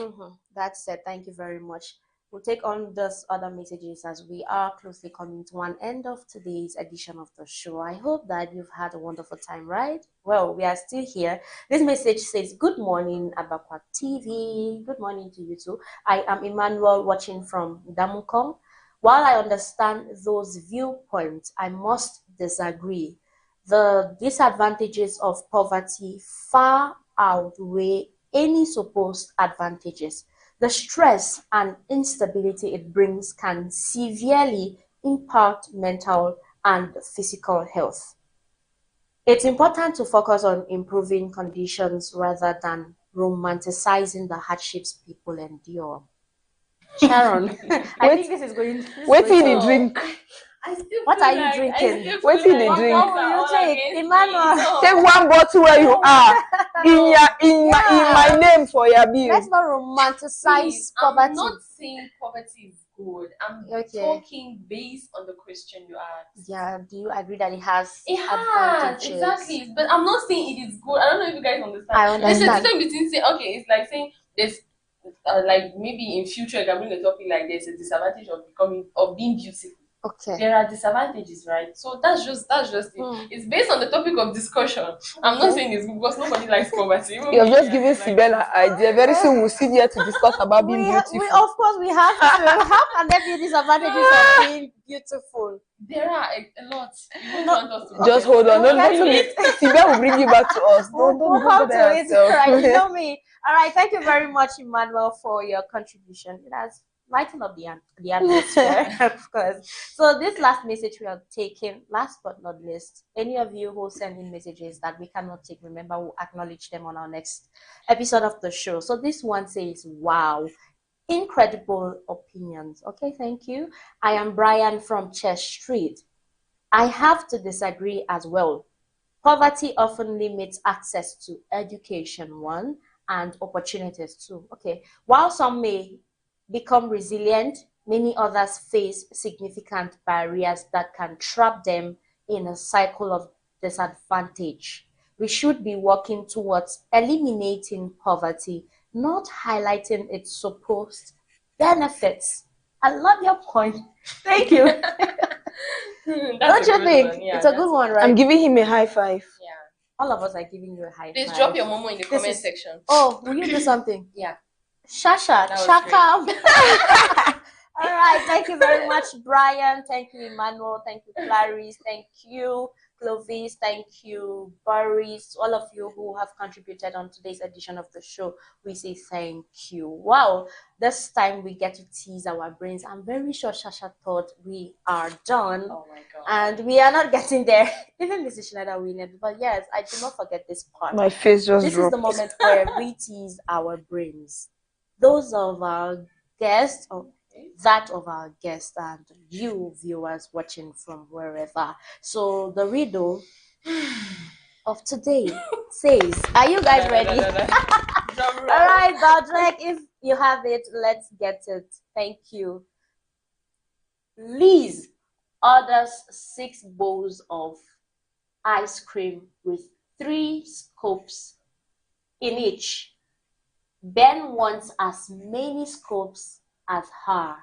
That's it. Thank you very much. We'll take on those other messages as we are closely coming to one end of today's edition of the show. I hope that you've had a wonderful time, right? Well, we are still here. This message says, good morning, Abakwat TV. Good morning to you too. I am Emmanuel, watching from Damukong. While I understand those viewpoints, I must disagree. The disadvantages of poverty far outweigh any supposed advantages. The stress and instability it brings can severely impact mental and physical health. It's important to focus on improving conditions rather than romanticizing the hardships people endure. Sharon, I think this is going. Wait till you drink. What are you drinking? Wait till they drink. What will you take, Emmanuel? Take one bottle where you are. In my name for your bill. Let's not romanticize poverty. I'm not saying poverty is good. I'm talking based on the question you asked. Yeah, do you agree that it has advantages? Exactly. But I'm not saying it is good. I don't know if you guys understand. I understand. There's a difference between saying, okay, it's like saying there's like maybe in future you can bring a topic like there's a disadvantage of being beautiful. Okay. There are disadvantages, right? So that's just it. It's based on the topic of discussion. I'm not saying it's because nobody likes poverty. You're just giving Sibel an idea. Very soon we'll sit here to discuss about being beautiful. Of course, we have to. How can there be disadvantages of being beautiful? There are a lot. You don't want us to just hold on. Sibel will bring you back to us. Don't come to it. Right, you know me. All right. Thank you very much, Emmanuel, for your contribution. It has lighten up the atmosphere, of course. So this last message we are taking, last but not least, any of you who send in messages that we cannot take, remember, we'll acknowledge them on our next episode of the show. So this one says, wow, incredible opinions. Okay, thank you. I am Brian from Chess Street. I have to disagree as well. Poverty often limits access to education, one, and opportunities, two. Okay, while some may become resilient, many others face significant barriers that can trap them in a cycle of disadvantage. We should be working towards eliminating poverty, not highlighting its supposed benefits. I love your point. Thank you. Don't you think? Yeah, it's a good one, right? I'm giving him a high five. Yeah. All of us are giving you a high five. Please drop your momo in the comment section. Oh, will you do something? Yeah. Shasha, Chakam. All right, thank you very much, Brian. Thank you, Emmanuel. Thank you, Clarice. Thank you, Clovis. Thank you, Boris. All of you who have contributed on today's edition of the show, we say thank you. Wow, this time we get to tease our brains. I'm very sure Shasha thought we are done. Oh my God. And we are not getting there. Even Mrs. Schneider winning. But yes, I do not forget this part. My face just This dropped. is the moment where we tease our brains. Those of our guests, or that of our guests, and you viewers watching from wherever. So the riddle of today says, are you guys ready? All right, Baldrek, if you have it, let's get it. Thank you. Liz orders 6 bowls of ice cream with 3 scoops in each. Ben wants as many scoops as her,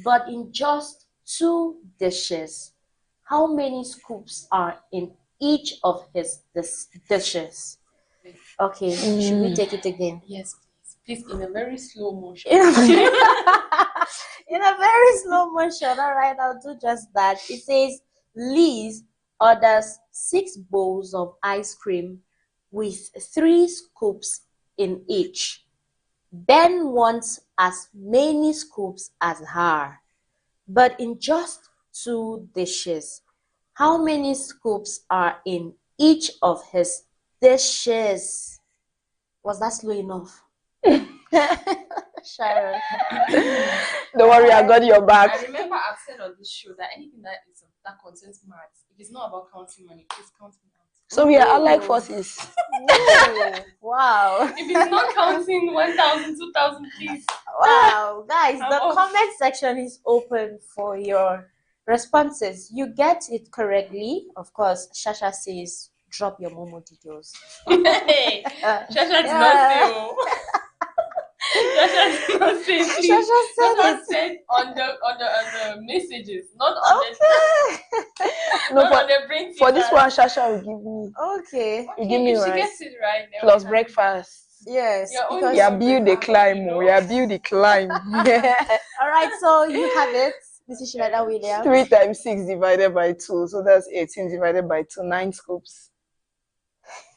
but in just 2 dishes. How many scoops are in each of his dishes? Okay, should we take it again? Yes, please. Please, in a very slow motion. In a very slow motion. All right, I'll do just that. It says, Liz orders 6 bowls of ice cream with 3 scoops in each. Ben wants as many scoops as her, but in just 2 dishes. How many scoops are in each of his dishes? Was that slow enough? Sharon. Don't worry, I got your back. I remember I've said on this show that anything that contains maths, if it's not about counting money, please count me out. So we are alike forces. Wow. If it's not counting 1,000, 2,000, please. Wow, guys, the comment section is open for your responses. You get it correctly. Of course, Shasha says, drop your Momo details. Hey, Shasha did not say. Shasha did not say. Please. Shasha said on the messages, not on the no, on the brain. For this one, Shasha will give me. Okay. You give me right. She right. gets it right. Plus breakfast. Yes. Yeah, build the climb. Yeah, build the climb. All right, so you have it. Mrs. Shirada Williams. 3 times 6 divided by 2. So that's 18 divided by 2. 9 scoops.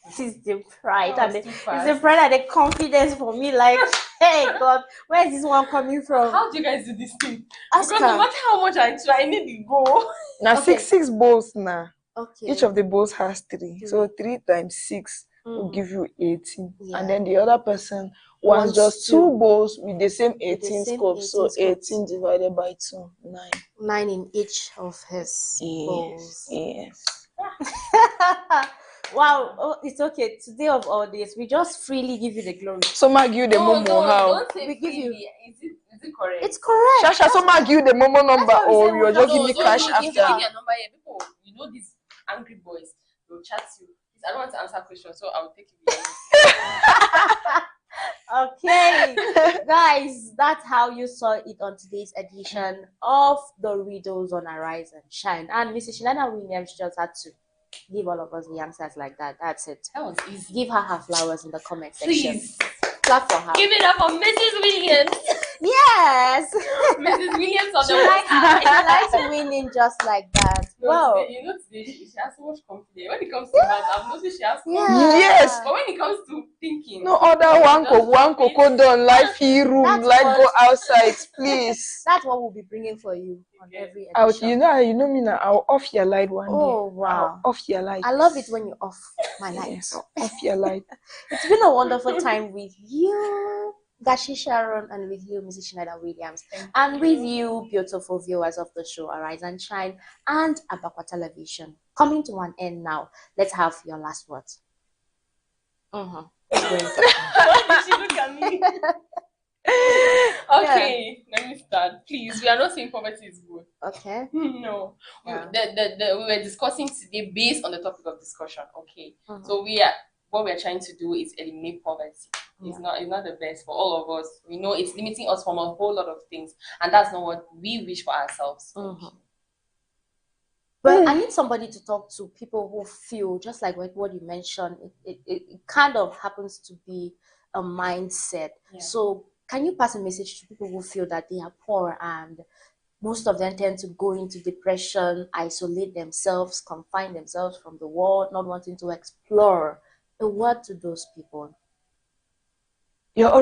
It's the pride That and was the, too it's the fast. pride and the confidence for me. Like, hey God, where is this one coming from? How do you guys do this thing? Ask Because no her. matter how much I try, I need to go. Now Okay. six bowls now. Okay. Each of the bowls has 3. So 3 times 6 will Mhm. give you 18. Yeah. And then the other person wants Wants just 2 two. bowls with the same the 18 same scopes. So 18 scopes. 18 divided by 2, 9. 9 in each of his bowls. Yes. Wow, oh, it's okay. Today of all this, we just freely give you the glory. So Mag you the Momo how? Don't say We give you- freely. Is it correct? It's correct. Shasha, so Mag you the Momo number why we or say you we just don't give me know, cash don't after? give Give her. your number here. People, you know these angry boys. They'll chat you. Please, I don't want to answer questions, so I'll take it. Okay, guys, that's how you saw it on today's edition of the Riddles on Arise and Shine. And Mrs. Shelana Williams just had to give all of us the answers like that. That's it. That was easy. Give her flowers in the comment section. Please Clap for her. give it up for Mrs. Williams. Yes. Mrs. Williams on She the likes winning just like that. No, Wow. today, you know, today she has so much confidence. When it comes to math, I've noticed she has confidence. Yeah. Yes. But when it comes to thinking, No other one cocoa done, life room, That's like what- go outside, please. That's what we'll be bringing for you on every Out, edition. you know me now. I'll off your light one day. Oh, wow. I'll off your light. I love it when you off my lights. Yes, I'll off your light. It's been a wonderful time with you, Gashi Sharon, and with you, Mrs. Schneider Williams, and with you, beautiful viewers of the show Arise and Shine and Abakwa Television. Coming to an end now. Let's have your last words. Why did she look at me? Okay, let me start. Please, we are not saying poverty is good. Okay. No. Yeah. We were discussing today based on the topic of discussion. Okay. Mhm. So what we are trying to do is eliminate poverty. It's not the best for all of us. We know it's limiting us from a whole lot of things, and that's not what we wish for ourselves. But I need somebody to talk to, people who feel just like what you mentioned. It kind of happens to be a mindset. Yeah. So can you pass a message to people who feel that they are poor, and most of them tend to go into depression, isolate themselves, confine themselves from the world, not wanting to explore? A word to those people. You're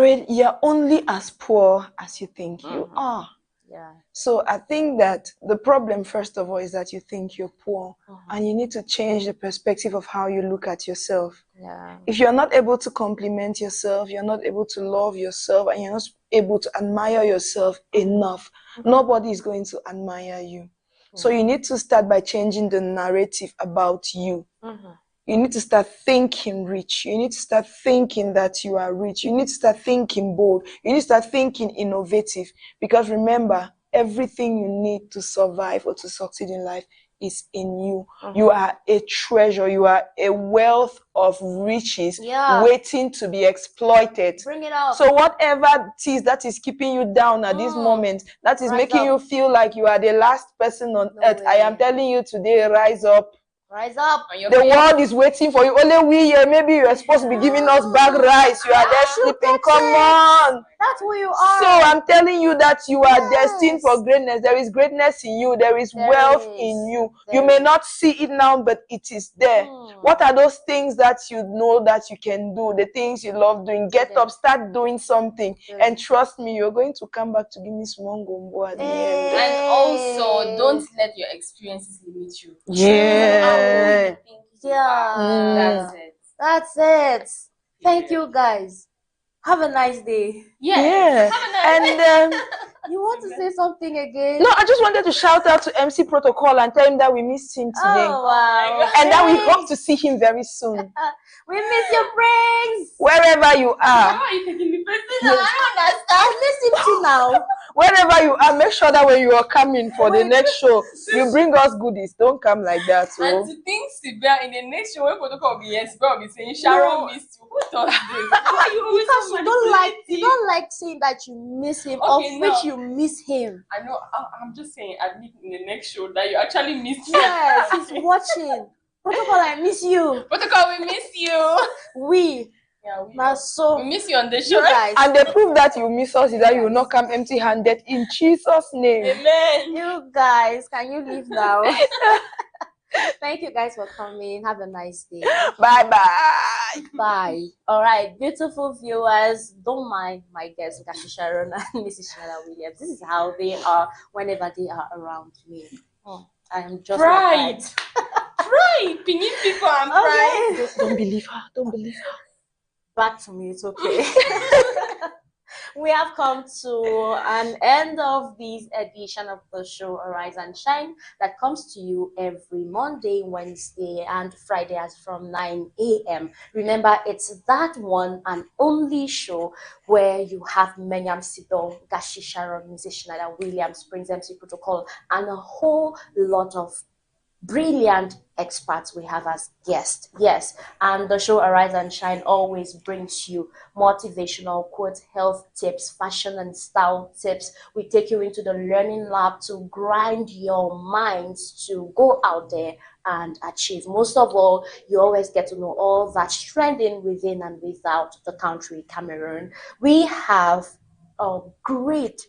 only as poor as you think you are. Yeah. So I think that the problem, first of all, is that you think you're poor, and you need to change the perspective of how you look at yourself. Yeah. If you're not able to compliment yourself, you're not able to love yourself, and you're not able to admire yourself enough, nobody is going to admire you. So you need to start by changing the narrative about you. You need to start thinking rich. You need to start thinking that you are rich. You need to start thinking bold. You need to start thinking innovative. Because remember, everything you need to survive or to succeed in life is in you. You are a treasure. You are a wealth of riches waiting to be exploited. Bring it out. So whatever it is that is keeping you down at this moment, that is Rise making up. you feel like you are the last person on earth, I am telling you today, rise up. Rise up. The world is waiting for you. Only we here, maybe you are supposed to be giving us bag rice. You are there sleeping. Come on. That's who you are. So I'm telling you that you are destined for greatness. There is greatness in you. There is wealth in you. You may not see it now, but it is there. What are those things that you know that you can do? The things you love doing. Get up, start doing something. And trust me, you're going to come back to give me small gumbo at the end. And also, don't let your experiences limit you. Yeah. Yeah. That's it. That's it. Thank you, guys. Have a nice day. Yeah. And You want to say something again? no, I just wanted to shout out to MC Protocol and tell him that we missed him today. Oh, wow. And that we hope to see him very soon. We miss your brains. Wherever you are. Why are you taking the person? I miss him too now. Wherever you are, make sure that when you are coming for the next show, you bring us goodies. Don't come like that. So. And to think, Sibia, in the next show, when Protocol will be here, Sibia will be saying, Sharon missed you. Who does this? Why are you always Because so you don't like saying that you miss him, Okay, of now- which you miss him. I know, I'm just saying, admit in the next show that you actually missed him. Yes, he's watching. Protocol, I miss you. Protocol, we miss you. We. Yeah, we Now, so we miss you on the you show. guys, And the proof that you miss us is that you will not come empty-handed in Jesus' name. Amen. you guys, can you leave now? Thank you guys for coming. Have a nice day. Bye-bye. Bye. All right, beautiful viewers, don't mind my guests, Gashi Sharon and Mrs. Shanada Williams. This is how they are whenever they are around me. I am just Pride. like that. Pride. Pinging people and pride. Okay. Don't believe her. Don't believe her. Back to me, it's okay. We have come to an end of this edition of the show Arise and Shine that comes to you every Monday, Wednesday, and Friday as from 9 a.m. Remember, it's that one and only show where you have Menyam Sidon, Gashi Sharon, Mrs. Schneider, Williams, Prince MC Protocol, and a whole lot of brilliant experts we have as guests. Yes, and the show Arise and Shine always brings you motivational quotes, health tips, fashion and style tips. We take you into the learning lab to grind your minds to go out there and achieve. Most of all, you always get to know all that's trending within and without the country, Cameroon. We have a great,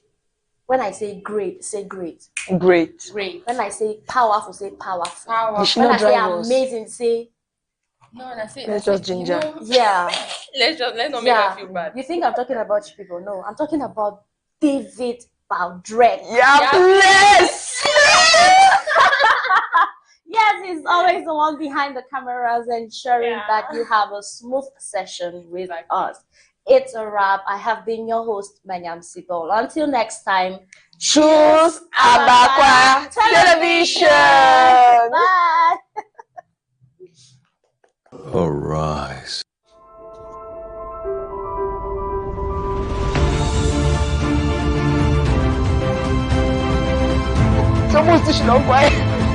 when I say great, say great. Great. Great. When I say powerful, say powerful. Powerful. When I say drivers. amazing, say No, and I say, Let's just ginger. yeah. Let's not make her feel bad. You think I'm talking about you people? No, I'm talking about David Baldreg. Yeah, bless. Yes, he's always the one behind the cameras, ensuring that you have a smooth session with us. It's a wrap. I have been your host, Menyam Sidol. Until next time, Choose Abakwa Television. bye. Arise. Someone's dishing on quiet.